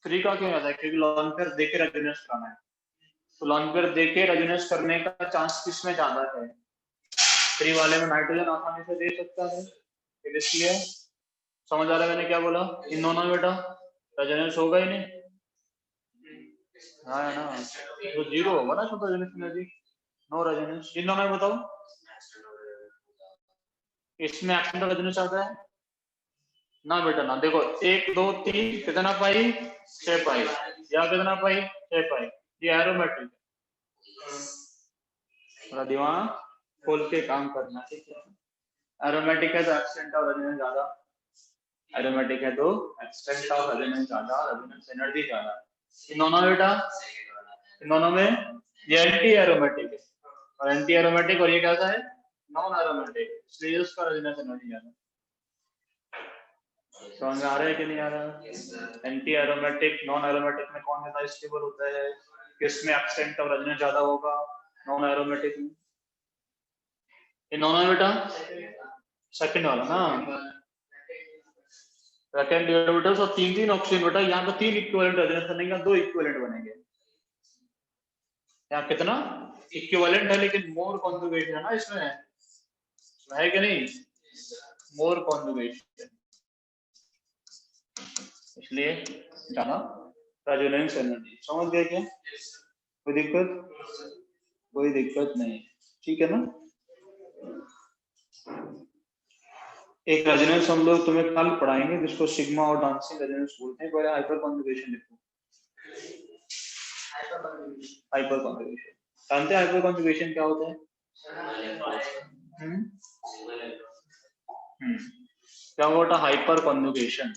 3 का क्यों आता है? क्योंकि लॉन्च पेयर देकर रेजोनेंस कराना है, तो लॉन्च पेयर देके रेजोनेंस करने का चांस किसमें ज्यादा है? 3 वाले में नाइट्रोजन आसानी से दे सकता है, इसलिए समझ आ रहा है मैंने क्या बोला? इन दोनों में बेटा रेजोनेंस होगा ही नहीं, हाँ है ना, तो 0 होगा ना छोटा रेजोनेंस एनर्जी, नो रेजोनेंस। इन दोनों में बताओ, इसमें एक्शन रेजोनेंस आता है ना बेटा ना? देखो 1 2 3 कितना पाई? 6 पाई, या कितना पाई? 6 पाई। ये एरोमेट्रिक है, थोड़ा दिमाग खोल के काम करना, ठीक है? एरोमेटिक है तो एक्सटेंट ऑफ रेजोनेंस ज्यादा, एरोमेटिक है तो एक्सटेंट ऑफ रेजोनेंस ज्यादा, रेजोनेंस एनर्जी ज्यादा। इन दोनों में बेटा, इन दोनों में ये एंटी एरोमेटिक है, और एंटी एरोमेटिक, और ये कैसा है? नॉन एरोमेटिक, इसलिए उसका रेजोनेंस एनर्जी ज्यादा। समझ में आ रहा है कि नहीं आ रहा? एंटी एरोमेटिक, नॉन एरोमेटिक में कौन ज्यादा स्टेबल होता है, किसमें एक्सटेंट ऑफ रेजोनेंस ज्यादा होगा? नॉन एरोमेटिक में। इन दोनों में बेटा सेकंड वाला ना, वैकेंट ऑर्बिटल्स और 3 ऑक्सीजन बेटा, यहाँ पे 3 इक्विवेलेंट रेजोनेंस बनेंगे, 2 इक्विवेलेंट बनेंगे। यहाँ कितना इक्विवेलेंट है, लेकिन मोर कॉन्जुगेशन है ना इसमें, है कि नहीं? मोर कॉन्जुगेशन, इसलिए ज्यादा रेजोनेंस एनर्जी। समझ गए क्या? कोई दिक्कत? कोई दिक्कत नहीं, ठीक है ना? एक रेजोनेंस हम लोग तुम्हें कल पढ़ाएंगे, जिसको सिग्मा और डांसिंग रेजोनेंस बोलते हैं। पहले हाइपर कॉन्जुगेशन लिखो, हाइपर कॉन्जुगेशन। जानते हैं हाइपर कॉन्जुगेशन क्या होता है? क्या होता है हाइपर कॉन्जुगेशन?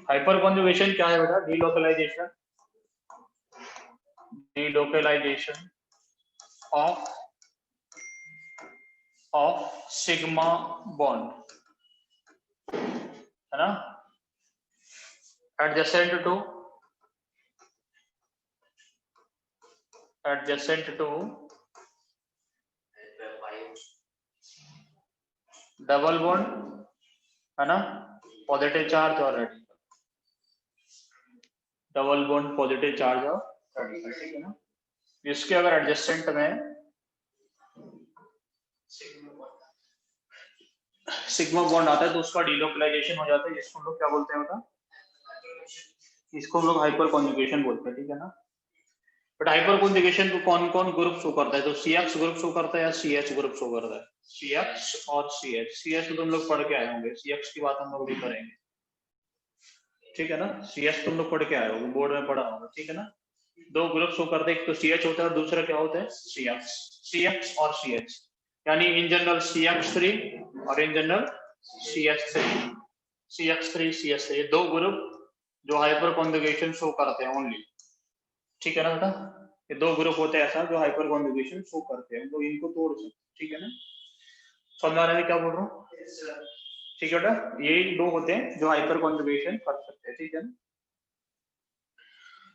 हाइपर कॉन्जुगेशन क्या है बेटा? Delocalisation, delocalisation of sigma bond, है ना, adjacent to डबल बॉन्ड, है ना, पॉजिटिव चार्ज और radical, double bond positive charge और रेडिकल, ठीक है ना? इसके अगर एडजेसेंट में सिग्मा बॉन्ड आता है तो उसका डीलोकलाइजेशन हो जाता है, जिसको हम लोग क्या बोलते हैं बेटा? इसको हम लोग हाइपर कॉन्जुगेशन बोलते हैं, ठीक है ना? बट हाइपर कॉन्जुगेशन को कौन कौन ग्रुप शो करता है? तो CX ग्रुप शो करता है या CH ग्रुप शो करता है? CX और CH। CH तो तुम लोग पढ़ के आए होंगे, CX की बात हम लोग भी करेंगे, ठीक है ना? CH तुम लोग पढ़ के आए होंगे, बोर्ड में पढ़ा होगा, ठीक है ना? 2 ग्रुप शो करते हैं, एक तो CH होता है और दूसरा क्या होता है? CX। CX और CH, यानी इन जनरल CH3 और in general CH3, CH3 CH3, ये 2 ग्रुप जो हाइपर कॉन्जुगेशन शो करते हैं ओनली, ठीक है ना बेटा? ये 2 ग्रुप होते हैं ऐसा जो हाइपर कॉन्जुगेशन शो करते हैं, तो इनको तोड़ सकते, ठीक है ना? समझ आ रहा है क्या बोल रहा हूँ? ठीक है बेटा, ये दो होते हैं जो हाइपर कॉन्जुगेशन कर सकते हैं, ठीक है ना।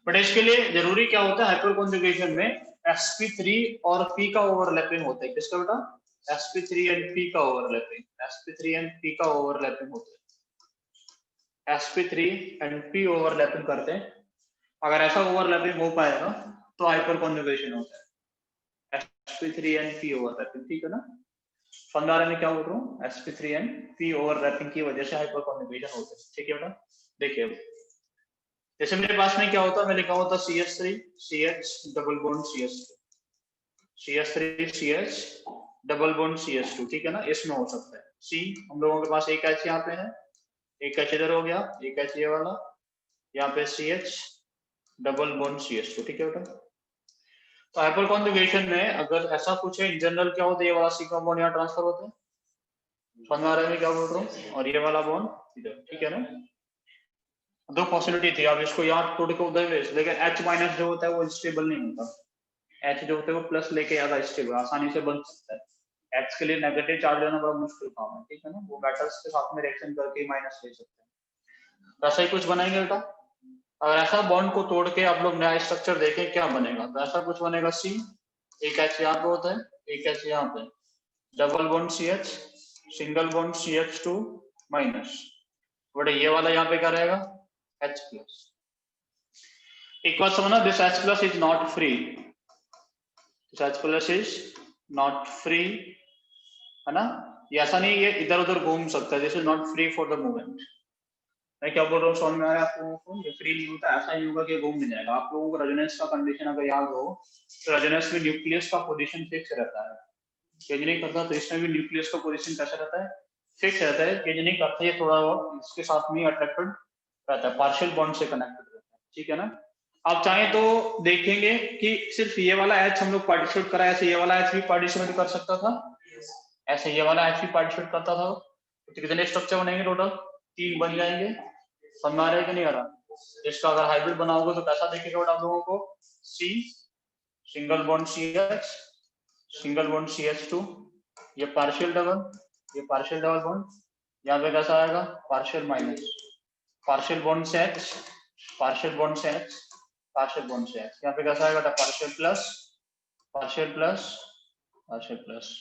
बट इसके लिए जरूरी क्या होता है हाइपर कॉन्जुगेशन में, sp3 और p का ओवरलैपिंग होता है। किसका बेटा? sp3 एंड p का ओवरलैपिंग, sp3 एंड p का ओवरलैपिंग होता है। sp3 एंड p ओवरलैपिंग करते हैं, अगर ऐसा ओवरलैपिंग हो पाएगा तो हाइपर कॉन्जुगेशन होता है, sp3 एंड p ओवरलैपिंग, ठीक है ना। समझ आ रहा है क्या बोल रहा हूँ? sp3 एंड p ओवरलैपिंग की वजह से हाइपर कॉन्जुगेशन होता है, ठीक है बेटा। देखिए जैसे मेरे पास में क्या होता है, मैं लिखा होता CH3 CH double bond CH2, CH3 CH double bond CH2, ठीक है ना। इसमें हो सकता है C, हम लोगों के पास एक H यहाँ पे है, एक H इधर हो गया, एक H ये वाला, यहाँ पे CH डबल बॉन्ड CH2, ठीक है बेटा। तो हाइपर कॉन्जुगेशन में अगर ऐसा कुछ है, इन जनरल क्या होता है, ये वाला C का बॉन्ड यहाँ ट्रांसफर होता है, समझ आ रहा है क्या बोल रहा हूँ, और ये वाला बॉन्ड इधर, ठीक है ना। दो पॉसिबिलिटी थी, आप इसको यहाँ तोड़ के उधर भेज, लेकिन H माइनस जो होता है वो स्टेबल नहीं होता, H जो होता है वो प्लस लेके ज्यादा स्टेबल आसानी से बन सकता है। H के लिए नेगेटिव चार्ज लेना बड़ा मुश्किल काम है, ठीक है ना, वो मेटल्स के साथ में रिएक्शन करके माइनस ले सकते हैं। तो ऐसा ही कुछ बनाएंगे बेटा, अगर ऐसा बॉन्ड को तोड़ के आप लोग नया स्ट्रक्चर देखें क्या बनेगा, तो ऐसा कुछ बनेगा C, एक H यहाँ पे होता है, एक H यहाँ पे, double bond CH, single bond CH2 minus, but ये वाला यहाँ पे क्या रहेगा, H प्लस। एक बात समझना, this H plus is not free, this H plus is not free, है ना। ये ऐसा नहीं ये इधर उधर घूम सकता है, this is not free for the movement. मैं क्या बोल रहा हूँ समझ में आ रहा है आप लोगों को, ये फ्री नहीं होता, ऐसा नहीं होगा कि घूम नहीं जाएगा। आप लोगों को रेजोनेंस का कंडीशन अगर याद हो, तो रेजोनेंस में न्यूक्लियस का पोजीशन फिक्स रहता है, चेंज नहीं करता, तो इसमें भी न्यूक्लियस का पोजीशन कैसा रहता है, फिक्स रहता है, चेंज नहीं करता, ये थोड़ा बहुत इसके साथ में अट्रैक्टेड रहता है, पार्शियल बॉन्ड से कनेक्टेड रहता है, ठीक है ना। आप चाहें तो देखेंगे कि सिर्फ ये वाला H हम लोग पार्टिसिपेट करा, ऐसे ये वाला H भी पार्टिसिपेट कर सकता था, ऐसे ये वाला H भी पार्टिसिपेट करता था, तो कितने स्ट्रक्चर बनेंगे टोटल, 3 बन जाएंगे। समझ आ रहा है कि नहीं आ रहा? इसका अगर हाइब्रिड बनाओगे तो कैसा दिखेगा आप लोगों को, C single bond CH, single bond CH2, ये पार्शियल डबल, ये पार्शियल डबल बॉन्ड, यहाँ पे कैसा आएगा, पार्शियल माइनस, पार्शियल बॉन्ड से H, पार्शियल बॉन्ड से H, पार्शियल बॉन्ड से H, यहाँ पे कैसा आएगा, partial plus, partial plus, partial plus.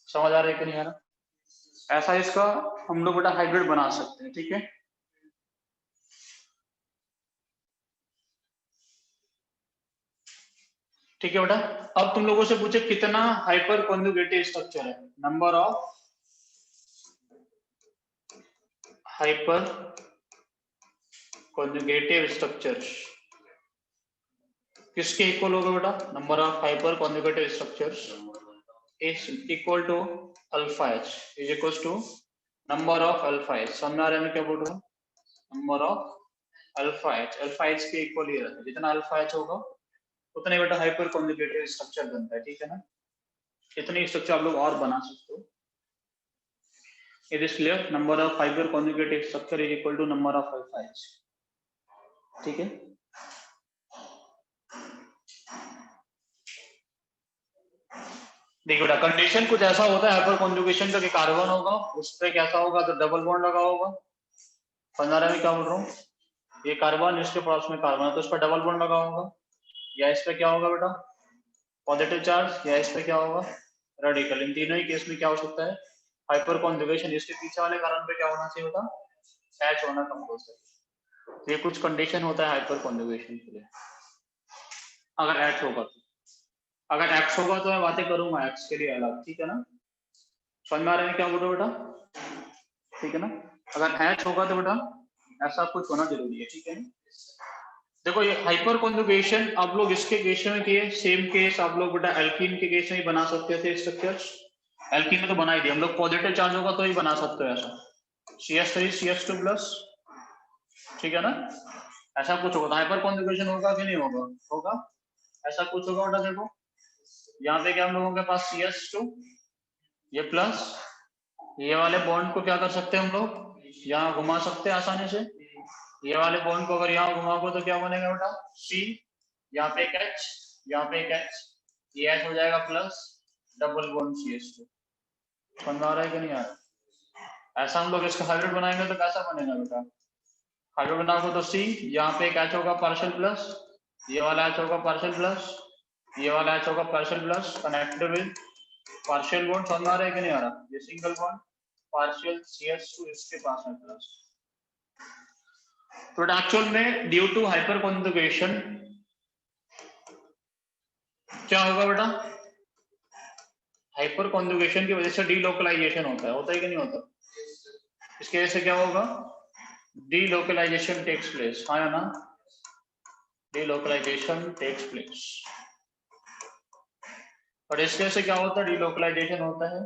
समझ आ रहा है कि नहीं आ रहा? ऐसा इसका हम लोग बेटा हाइब्रिड बना सकते हैं, ठीक है। ठीक है बेटा, अब तुम लोगों से पूछे कितना हाइपर कॉन्जुगेटिव स्ट्रक्चर है, number of hyper conjugative structures किसके इक्वल होगा बेटा, number of hyper conjugative structures is equal to alpha h is equals to number of alpha h। समझ आ रहा है मैं क्या बोल रहा हूँ, नंबर ऑफ अल्फा h के इक्वल ही रहता है, जितना अल्फा h होगा उतने बेटा हाइपर कॉन्जुगेटिव स्ट्रक्चर बनता है, ठीक है ना। इतने स्ट्रक्चर आप लोग और बना सकते हो। It is clear, number of hyper conjugative structure is equal to number of alpha h, ठीक है। देखो बेटा कंडीशन कुछ ऐसा होता है हाइपर कॉन्जुगेशन का कि कार्बन होगा उस पे कैसा होगा, तो डबल बॉन्ड लगा होगा, समझ आ रहा है मैं क्या बोल रहा हूँ, ये कार्बन इसके पास में कार्बन है तो उस पर डबल बॉन्ड लगा होगा, या इस पे क्या होगा बेटा पॉजिटिव चार्ज, या इस पे क्या होगा रेडिकल। इन तीनों ही केस में क्या हो सकता है हाइपर कॉन्जुगेशन, इसके पीछे वाले कार्बन पे क्या होना चाहिए बेटा H होना कंपल्सरी। ये कुछ कंडीशन होता है हाइपर कॉन्जुगेशन के लिए, अगर H होगा तो, अगर X होगा तो मैं बातें करूंगा X के लिए अलग, ठीक है ना। समझ में आ रहा है क्या बोल रहा हूँ बेटा, ठीक है ना। अगर H होगा तो बेटा ऐसा कुछ होना जरूरी है, ठीक है ना। देखो ये हाइपर कॉन्जुगेशन आप लोग इसके केस में किए, सेम केस आप लोग बेटा एल्कीन के केस में ही बना सकते थे स्ट्रक्चर्स, एल्कीन में तो बना ही दिया हम लोग, पॉजिटिव चार्ज होगा तो ही बना सकते हो ऐसा, CH3 CH2 प्लस, ठीक है ना। ऐसा कुछ होगा, हाइपर कॉन्जुगेशन होगा कि नहीं होगा, होगा, ऐसा कुछ होगा बेटा। देखो यहाँ पे क्या हम लोगों के पास CH2 ये प्लस, ये वाले बॉन्ड को क्या कर सकते हैं हम लोग यहाँ घुमा सकते हैं आसानी से, ये वाले बॉन्ड को अगर यहाँ घुमाओगे तो क्या बनेगा बेटा C, यहाँ पे एक H, यहाँ पे एक H, ये H हो जाएगा प्लस डबल बॉन्ड CH2, समझ में आ रहा है कि नहीं आ रहा? ऐसा हम लोग इसका हाइब्रिड बनाएंगे तो कैसा बनेगा बेटा? हाइब्रिड बनाओगे तो सी, यहाँ पे एक एच होगा पार्शियल प्लस, ये वाला एच होगा पार्शियल प्लस, ये वाला एच होगा partial plus, connected with partial bond. समझ में आ रहा है कि नहीं आ रहा? ये सिंगल बॉन्ड पार्शियल CH2 इसके पास में प्लस। तो एक्चुअल में ड्यू टू हाइपर कॉन्जुगेशन क्या होगा बेटा? हाइपर कॉन्जुगेशन की वजह से डीलोकलाइजेशन होता है कि नहीं होता? इसकी वजह से क्या होगा? डीलोकलाइजेशन टेक्स प्लेस, हाँ या ना? Delocalisation takes place. और इसके वजह से क्या होता है? डीलोकलाइजेशन होता है।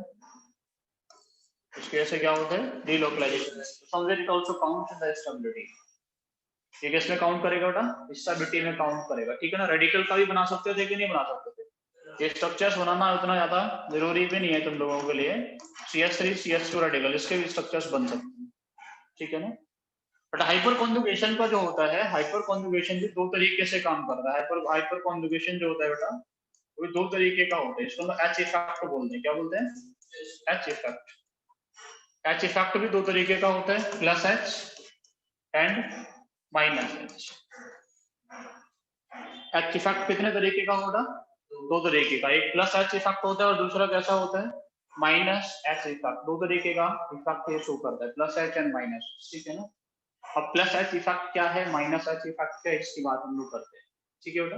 इसकी वजह से क्या होता है? डीलोकलाइजेशन। समझे? It also counts in the stability. ये किसमें काउंट करेगा बेटा? स्टेबिलिटी में काउंट करेगा, ठीक है ना? रेडिकल का भी बना सकते थे कि नहीं बना सकते थे? ये स्ट्रक्चर्स बनाना उतना ज्यादा जरूरी भी नहीं है तुम लोगों के लिए। CH3 CH2 रेडिकल इसके भी स्ट्रक्चर्स बन सकते हैं, ठीक है ना? बट हाइपर कॉन्जुगेशन का जो होता है, हाइपर कॉन्जुगेशन भी दो तरीके से काम करता है। हाइपर कॉन्जुगेशन जो होता है बेटा, वो दो तरीके का होता है। इसको हम एच इफेक्ट बोलते हैं। क्या बोलते हैं? H effect. एच इफेक्ट भी दो तरीके का होता है, plus H and minus H. H effect कितने तरीके का होगा? दो तरीके का। एक प्लस एच इफेक्ट होता है और दूसरा कैसा होता है? Minus H effect. दो तरीके का इफेक्ट ये शो करता है, प्लस एच एंड माइनस, ठीक है ना? अब प्लस एच इफेक्ट क्या है, माइनस एच इफेक्ट क्या है, इसकी बात हम लोग करते हैं, ठीक है बेटा?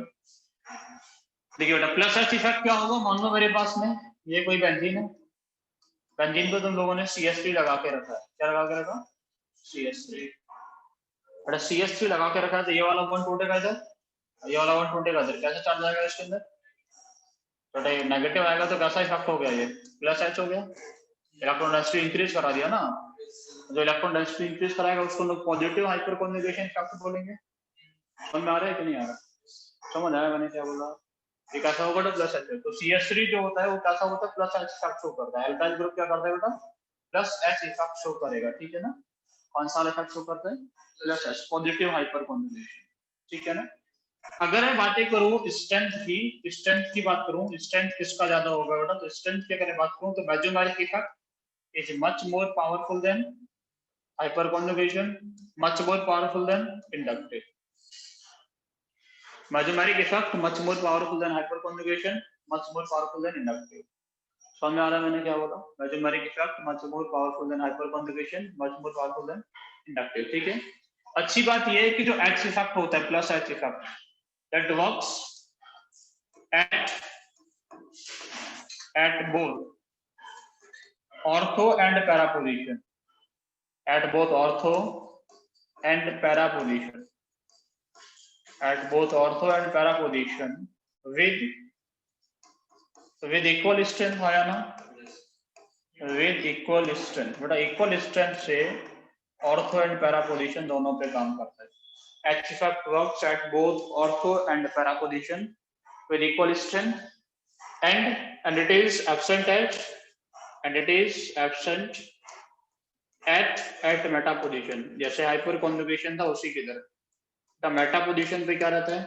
देखिए बेटा, प्लस एच इफेक्ट क्या होगा? मान लो मेरे पास में ये कोई बेंजीन है, बेंजीन पे तुम लोगों ने CH3 लगा के रखा है। क्या लगा के रखा? CH3। बेटा CH3 लगा के रखा है तो ये वाला बॉन्ड टूटेगा इधर, ये वाला बॉन्ड टूटेगा इधर। कैसे चार्ज आएगा इसके अंदर? बेटा ये नेगेटिव आएगा तो कैसा इफेक्ट हो गया? ये प्लस एच हो गया। इलेक्ट्रॉन डेंसिटी इंक्रीज करा दिया ना। जो इलेक्ट्रॉन डेंसिटी इंक्रीज कराएगा उसको लोग पॉजिटिव हाइपर कॉन्जुगेशन इफेक्ट बोलेंगे। समझ में आ रहा है कि नहीं आ रहा? समझ आया मैंने क्या बोला? ये कैसा होगा? तो प्लस एच। तो CH3 जो होता है वो कैसा होता है? प्लस एच इफेक्ट शो करता है। एल्काइल ग्रुप क्या करता है बेटा? प्लस एच इफेक्ट शो करेगा, ठीक है ना? कौन सा इफेक्ट शो करता है? Plus H, positive hyper conjugation, ठीक है ना? अगर मैं बातें करूं स्ट्रेंथ की बात करूं, स्ट्रेंथ किसका ज्यादा होगा बेटा? तो स्ट्रेंथ की अगर बात करूं तो mesomeric effect is much more powerful than hyper conjugation, much more powerful than inductive. Mesomeric effect much more powerful than hyper conjugation, much more powerful than inductive. समझ में आ रहा है मैंने क्या बोला? Mesomeric effect much more powerful than hyper conjugation, much more powerful than inductive, ठीक है? अच्छी बात यह है कि जो एच इफेक्ट होता है, plus H effect, that works at both ortho and para position, at both ortho and para position, at both ortho and para position with equal strength है ना? with equal strength। बेटा equal strength से ortho and para position दोनों पे काम करता है। H effect works at both ortho and para position with equal strength and it is absent at Meta position. जैसे हाइपर कॉन्जुगेशन था उसी की तरह मेटा पोजीशन पे क्या रहता है?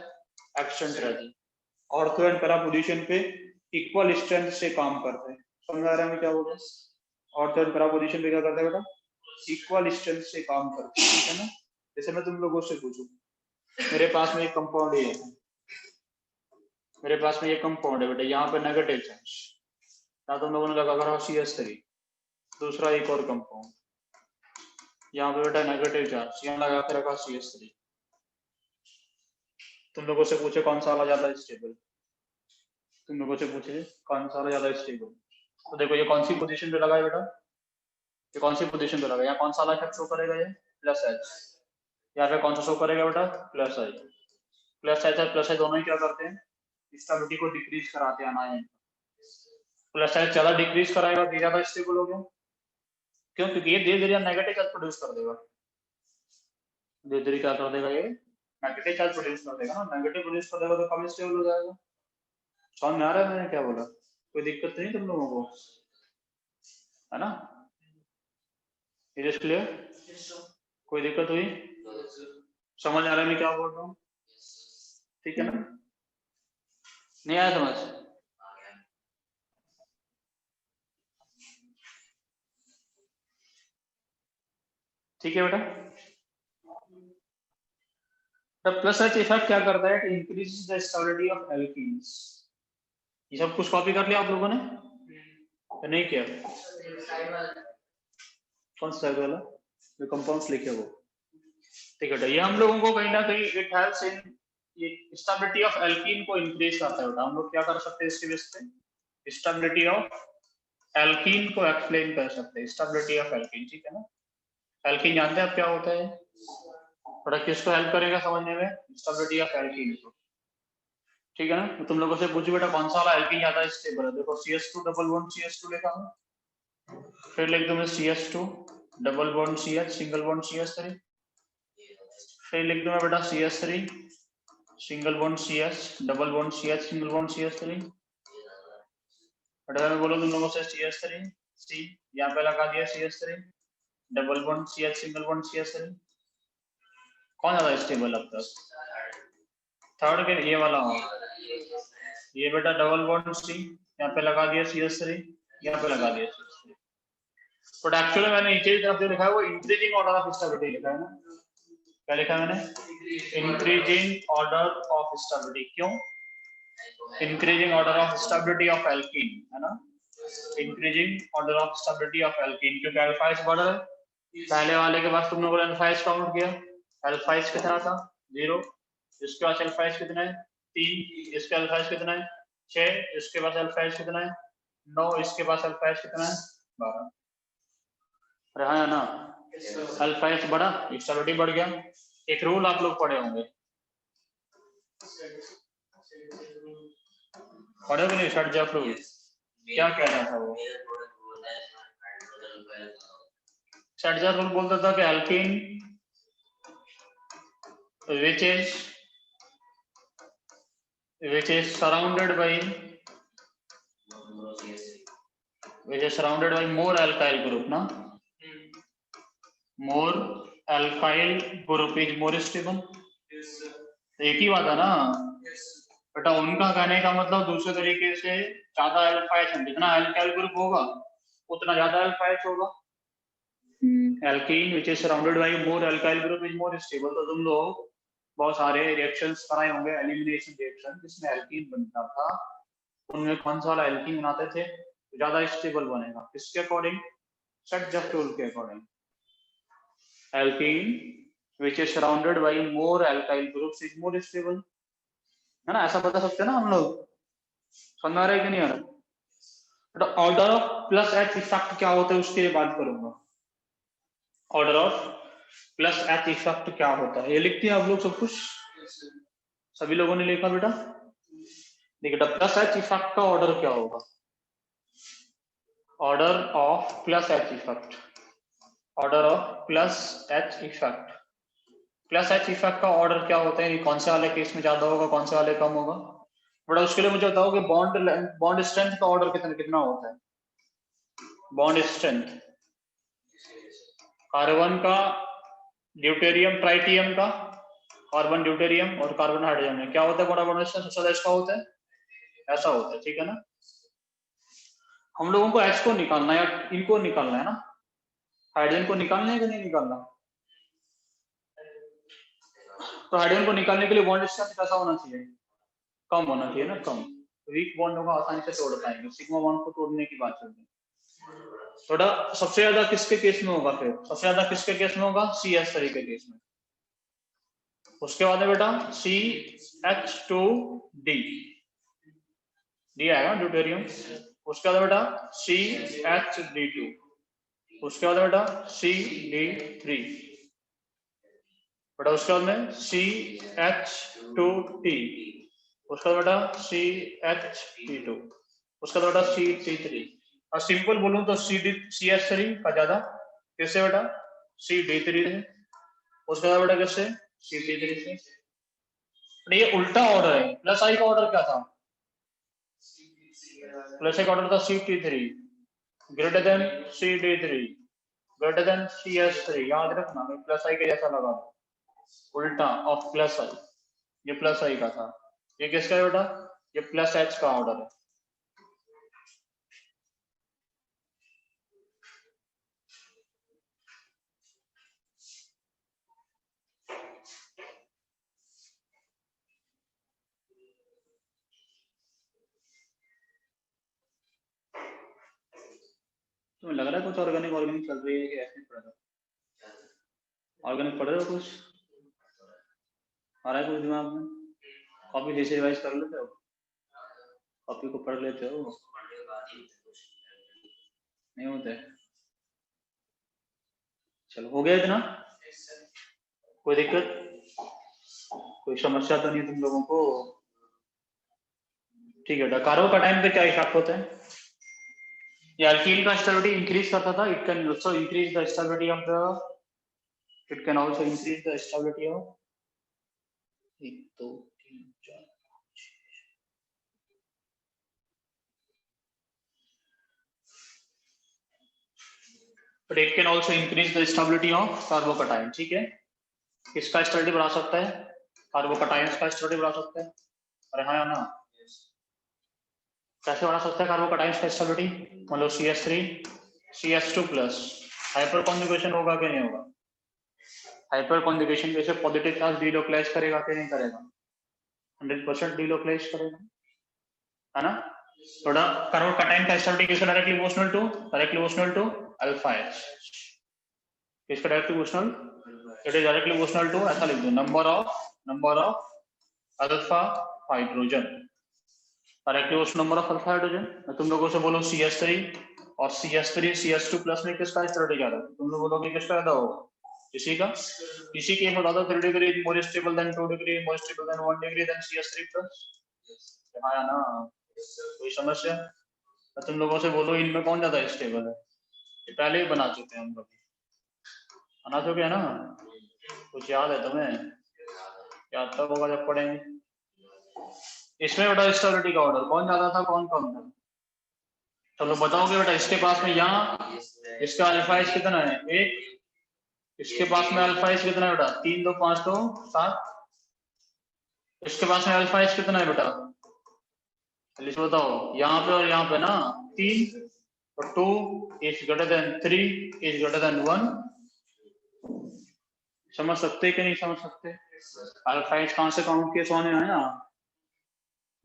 एब्सेंट रहता है। ऑर्थो एंड पैरा पोजीशन पे इक्वल स्ट्रेंथ से काम करते हैं। समझ आ रहा है क्या बोल रहे हैं? ऑर्थो एंड पैरा पोजीशन पे क्या करते हैं बेटा? इक्वल स्ट्रेंथ से काम करते हैं, ठीक है ना? जैसे मैं तुम लोगों से पूछूं, मेरे पास में एक कंपाउंड है, मेरे पास में ये कंपाउंड है बेटा, यहाँ पे नेगेटिव चार्ज, ना तुम लोगों ने लगा करा CH3, दूसरा एक और कंपाउंड, यहाँ पे बेटा नेगेटिव चार्ज, यहाँ लगा के रखा CH3। तुम लोगों से पूछे कौन सा वाला ज्यादा स्टेबल, तुम लोगों से पूछे कौन सा वाला ज्यादा स्टेबल, तो देखो ये कौन सी पोजीशन पे लगा है बेटा? ये कौन सी पोजीशन पे लगा है? यहाँ कौन सा वाला इफेक्ट शो करेगा? ये प्लस एच। यहाँ पे कौन सा शो करेगा बेटा? Plus H. प्लस एच और प्लस एच दोनों ही क्या करते हैं? स्टेबिलिटी को डिक्रीज कराते हैं ना। प्लस एच ज्यादा डिक्रीज कराएगा तो ज्यादा स्टेबल हो गया। क्यों? क्योंकि ये धीरे धीरे नेगेटिव चार्ज प्रोड्यूस कर देगा। धीरे धीरे क्या कर देगा? ये नेगेटिव चार्ज प्रोड्यूस कर देगा ना। नेगेटिव प्रोड्यूस कर देगा तो कम स्टेबल हो जाएगा। समझ में आ रहा है मैंने क्या बोला? कोई दिक्कत नहीं तुम लोगों को, है ना? Is it clear? कोई दिक्कत हुई? समझ आ रहा है मैं क्या बोल रहा हूँ? ठीक है ना? नहीं आया समझ? ठीक है बेटा। द प्लस एच इफेक्ट क्या करता है? It increases the stability of alkenes. ये सब कुछ कॉपी कर लिया आप लोगों ने तो नहीं किया? कौन सा वाला जो कंपाउंड्स लिखे वो? ठीक है बेटा, ये हम लोगों को कहीं ना कहीं इट हेल्प्स इन ये स्टेबिलिटी ऑफ एल्कीन को इंक्रीज करता है बेटा। हम लोग क्या कर सकते हैं इसके बेस पे? स्टेबिलिटी ऑफ एल्कीन को एक्सप्लेन कर सकते हैं। स्टेबिलिटी ऑफ एल्कीन, ठीक है ना? एल्कीन जानते हैं आप क्या होता है? थोड़ा किसको हेल्प करेगा समझने में? स्टेबिलिटी ऑफ एल्कीन को, ठीक है ना? तो तुम लोगों से पूछो बेटा कौन सा वाला एल्कीन ज्यादा स्टेबल है? देखो CH2 डबल बॉन्ड CH2 लिखा हूं, फिर लिख दूं मैं CH2 double bond CH single bond CH3, फिर लिख दूं मैं बेटा CH3 single bond CH double bond CH single bond CH3। बेटा मैं बोलूं तुम लोगों से CH3 C, यहाँ पे लगा दिया CH3 double bond CH single bond CH3। कौन ज्यादा स्टेबल लगता है? थर्ड के ये वाला हो, ये बेटा डबल बॉन्ड C, यहाँ पे लगा दिया CH3, यहाँ पे लगा दिया CH3। बट एक्चुअली मैंने नीचे की तरफ जो लिखा है वो इंक्रीजिंग ऑर्डर ऑफ स्टेबिलिटी लिखा है ना? क्या लिखा है मैंने? Increasing order of stability. क्यों? Increasing order of stability of alkene, है ना? Increasing order of stability of alkene, क्योंकि अल्फा इज बड़ा है। पहले वाले के पास तुमने बोला अल्फा इज काउंट किया, अल्फा इज कितना था? 0। इसके पास अल्फा इज कितना है? 3। इसके अल्फा इज कितना है? 6। इसके पास अल्फा इज कितना है? 9। इसके पास अल्फा इज कितना है? 12। रहा है ना? अल्फा इज बड़ा, स्टेबिलिटी बढ़ गया। एक रूल आप लोग पढ़े होंगे, पढ़े भी नहीं? शर्ट रूल क्या कहना था वो? शर्ट रूल बोलता था कि alkene which is surrounded by more alkyl group, ना? more alkyl group is more stable। एक ही बात है ना बेटा? उनका कहने का मतलब दूसरे तरीके से ज्यादा अल्फाइल, जितना अल्काइल ग्रुप होगा उतना ज्यादा अल्फाइल होगा। Alkene which is surrounded by more alkyl group is more stable। तो तुम लोग बहुत सारे रिएक्शंस कराए होंगे, एलिमिनेशन रिएक्शन जिसमें एल्कीन बनता था, उनमें कौन सा वाला एल्कीन बनाते थे तो ज्यादा स्टेबल बनेगा? किसके अकॉर्डिंग? शर्ट रूल के according. Alkene which is surrounded by more alkyl groups is more stable, है ना? ऐसा बता सकते हैं ना हम लोग? समझ आ रहा है कि नहीं आ रहा? तो order of plus H effect क्या होता है उसके बात करूंगा। Order of plus H effect क्या होता है ये लिखते हैं आप लोग सब कुछ? सभी लोगों ने लिखा बेटा? देखिए प्लस एच इफेक्ट का ऑर्डर क्या होगा? Order of plus H effect, order of plus H effect. Plus H effect का ऑर्डर क्या होता है? कौन से वाले केस में ज्यादा होगा, कौन से वाले कम होगा? बड़ा उसके लिए मुझे बताओ कि बॉन्ड स्ट्रेंथ का ऑर्डर कितना होता है? बॉन्ड स्ट्रेंथ कार्बन का ड्यूटेरियम ट्राइटियम का, कार्बन ड्यूटेरियम और कार्बन हाइड्रोजन में क्या होता है? बड़ा बॉन्ड स्ट्रेंथ सबसे ज्यादा इसका होता है, ऐसा होता है, ठीक है ना? हम लोगों को एच को निकालना है या इनको निकालना है ना? हाइड्रोजन को निकालना है कि नहीं निकालना? तो हाइड्रोजन को निकालने के लिए बॉन्ड स्ट्रेंथ कैसा होना चाहिए? कम होना चाहिए ना? कम। वीक बॉन्ड होगा आसानी से तोड़ पाएंगे, सिग्मा बॉन्ड को तोड़ने की बात चलती है। थोड़ा सबसे ज्यादा किसके केस में होगा? फिर सबसे ज्यादा किसके केस में होगा? CH3 के केस में। उसके बाद है बेटा CH2D, डी आएगा ड्यूटेरियम। उसके बाद बेटा CH3, उसके बाद बेटा CD3 बेटा, उसके बाद में CH2T, उसके बाद बेटा CH3, उसके बाद बेटा CT3। और सिंपल बोलूं तो CH3 का ज्यादा कैसे बेटा? CD3 से। उसके बाद बेटा कैसे? CT3 से। ये उल्टा ऑर्डर है। प्लस आई का ऑर्डर क्या था? प्लस आई का ऑर्डर था CT3 greater than CD3 greater than CH3। याद रखना, मैं प्लस आई के जैसा लगा उल्टा ऑफ प्लस आई, ये प्लस आई का था। ये किसका है बेटा? ये प्लस एच का ऑर्डर है। तुम्हें लग रहा है कुछ ऑर्गेनिक ऑर्गेनिक चल रही है कि ऐसे पढ़ रहे हो? ऑर्गेनिक पढ़ रहे हो कुछ आ रहा है कुछ दिमाग में? कॉपी जैसे रिवाइज कर लेते हो, कॉपी को पढ़ लेते हो, नहीं होते? चलो हो गया इतना, कोई दिक्कत, कोई समस्या तो नहीं तुम लोगों को? ठीक है बेटा, कार्बो का टाइम पे क्या इफेक्ट होता है? ये अल्कीन का स्टेबिलिटी इंक्रीज करता था, it can also increase the stability of the, it can also increase the stability of 1 2 3 4 but it can also increase the stability of carbocation. ठीक है, किसका स्टेबिलिटी बढ़ा सकता है? कार्बोकैटायंस का स्टेबिलिटी बढ़ा सकता है। अरे हाँ या ना? कैसे बढ़ा सकता है कार्बोकैटायंस का स्टेबिलिटी? मतलब CH3 CH2 plus hyper conjugation होगा कि नहीं होगा? हाइपर कॉन्जुगेशन जैसे पॉजिटिव चार्ज डीलोकलाइज करेगा कि नहीं करेगा? 100% डीलोकलाइज करेगा, है ना? थोड़ा कार्बोकैटायन का स्टेबिलिटी किसका directly proportional to alpha H. किसका directly proportional? It is directly proportional to, ऐसा लिख दो, number of alpha hydrogen, directly उस नंबर ऑफ अल्फा हाइड्रोजन। मैं तुम लोगों से बोलो CH3 और CH2 प्लस में किसका स्टेबिलिटी ज्यादा? तुम लोग बोलोगे किसका ज्यादा होगा? इसी का, इसी के ज्यादा 3 degree more stable than 2 degree more stable than 1 degree than CH3 plus. हाँ या ना? कोई समस्या? मैं तुम लोगों से बोलो इनमें कौन ज्यादा स्टेबल है, ये पहले ही बना चुके हैं हम लोग, बना चुके हैं ना? कुछ याद है तुम्हें? याद तब होगा जब पढ़ेंगे। इसमें बेटा स्टेबिलिटी का ऑर्डर कौन ज्यादा था कौन कम था? चलो बताओगे बेटा, इसके पास में यहाँ इसका अल्फा एच कितना है? 1, इसके पास में अल्फा एच कितना है बेटा? 3 2 5 2 7, इसके पास में अल्फा एच कितना है बेटा? जल्दी से बताओ, यहाँ पे और यहाँ पे ना 3 और 2 is greater than 3 is greater than 1। समझ सकते कि नहीं समझ सकते? अल्फा एच कहाँ से काउंट किए सोने है ना?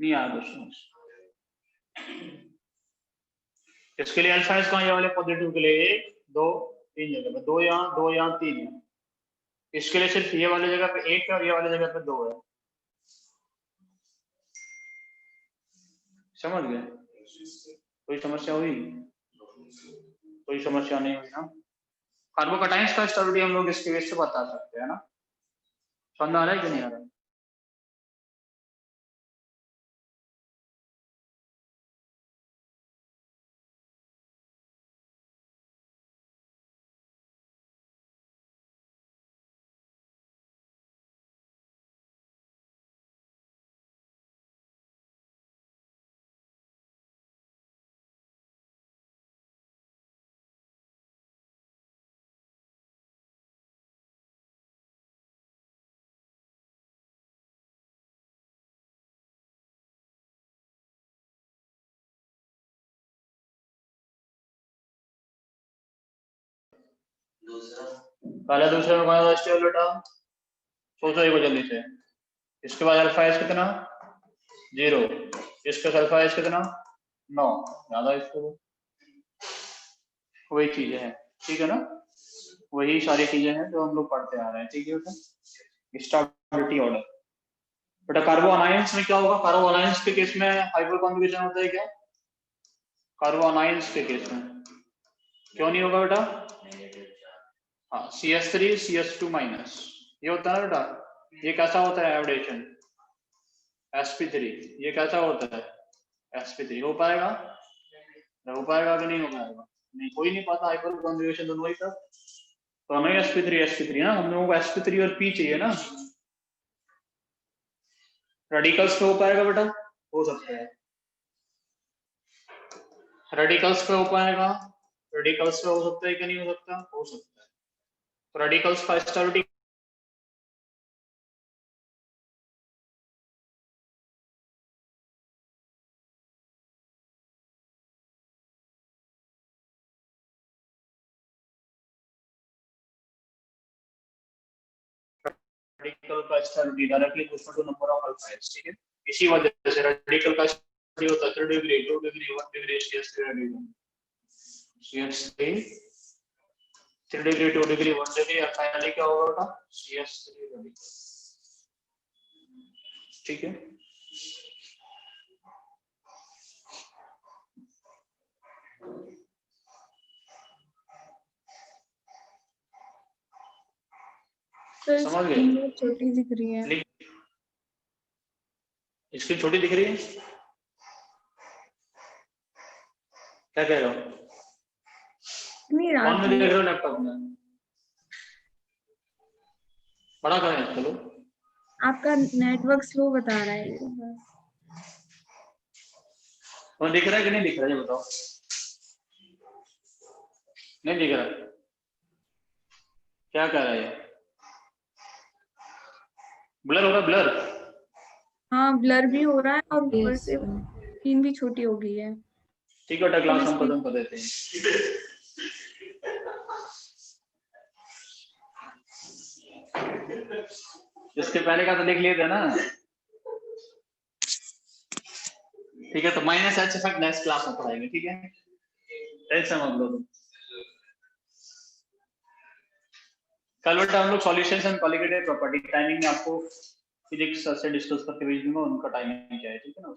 नहीं आया कुछ समझ? इसके लिए अल्फा एच कहाँ, ये वाले पॉजिटिव के लिए 1 2 3 जगह पे, 2 यहाँ 3 है। इसके लिए सिर्फ ये वाली जगह पे 1 है और ये वाली जगह पे 2 है। समझ गए? कोई समस्या हुई? कोई समस्या नहीं हुई ना? कार्बोकैटायंस का स्टेबिलिटी हम लोग इसके बेस से बता सकते हैं ना? समझ आ रहा है कि नहीं आ रहा है? पहले दूसरे में कौन सा स्टेबल बेटा? सोचो एक बार जल्दी से। इसके बाद अल्फा एच कितना? 0, इसका अल्फा एच कितना? 9, ज्यादा इसको, वही चीजें हैं, ठीक है ना? वही सारी चीजें हैं जो हम लोग पढ़ते आ रहे हैं, ठीक है बेटा? Stability order. बेटा कार्बो अनायंस में क्या होगा? कार्बो अनायंस के केस में हाइपर कॉन्जुगेशन होता है क्या? कार्बो अनायंस के केस में क्यों नहीं होगा बेटा? हाँ, CH3 CH2 माइनस, ये होता है बेटा। ये कैसा होता है एवोडेशन? sp3, ये कैसा होता है? sp3। हो पाएगा? हो पाएगा कि नहीं हो पाएगा? नहीं, कोई नहीं पाता, हाइपर कॉन्जुगेशन दोनों ही तब तो हमें sp3 ना, हम लोगों को sp3 और p चाहिए ना। रेडिकल्स पे हो पाएगा बेटा? हो सकता है। रेडिकल्स पे हो पाएगा? रेडिकल्स पे हो सकता है कि नहीं हो सकता? हो सकता है। तो रेडिकल्स का स्टेबिलिटी रेडिकल का stability directly proportional to number of alpha H, ठीक है? इसी वजह से रेडिकल का स्टेबिलिटी होता है 3 degree 2 degree 1 degree CS3 radical. CH3 3 degree 2 degree 1 degree और फाइनली क्या होगा CH3 रेडिकल। ठीक है, सर समझ गए? स्क्रीन बहुत छोटी दिख रही है। स्क्रीन छोटी दिख रही है, क्या कह रहे हो? नहीं फोन में आती देख है। रहे हो लैपटॉप में? बड़ा करें चलो। आपका नेटवर्क स्लो बता रहा है बस। फोन दिख रहा है कि नहीं दिख रहा है ये बताओ। नहीं दिख रहा, क्या कह रहा है ये? ब्लर हो रहा, ब्लर। हाँ ब्लर भी हो रहा है और ऊपर से स्क्रीन भी छोटी हो गई है। ठीक है, फुल क्लास हम स्क्रीन। खत्म कर देते हैं। इसके पहले का तो लिख लिए थे ना। ठीक है, तो minus H effect next class में पढ़ाएंगे, ठीक है, टेंशन मत लो तुम। कल बेटा हम लोग solutions and colligative property timing में आपको फिजिक्स से डिस्कस करके भेज दूंगा, उनका टाइमिंग क्या है, ठीक है ना।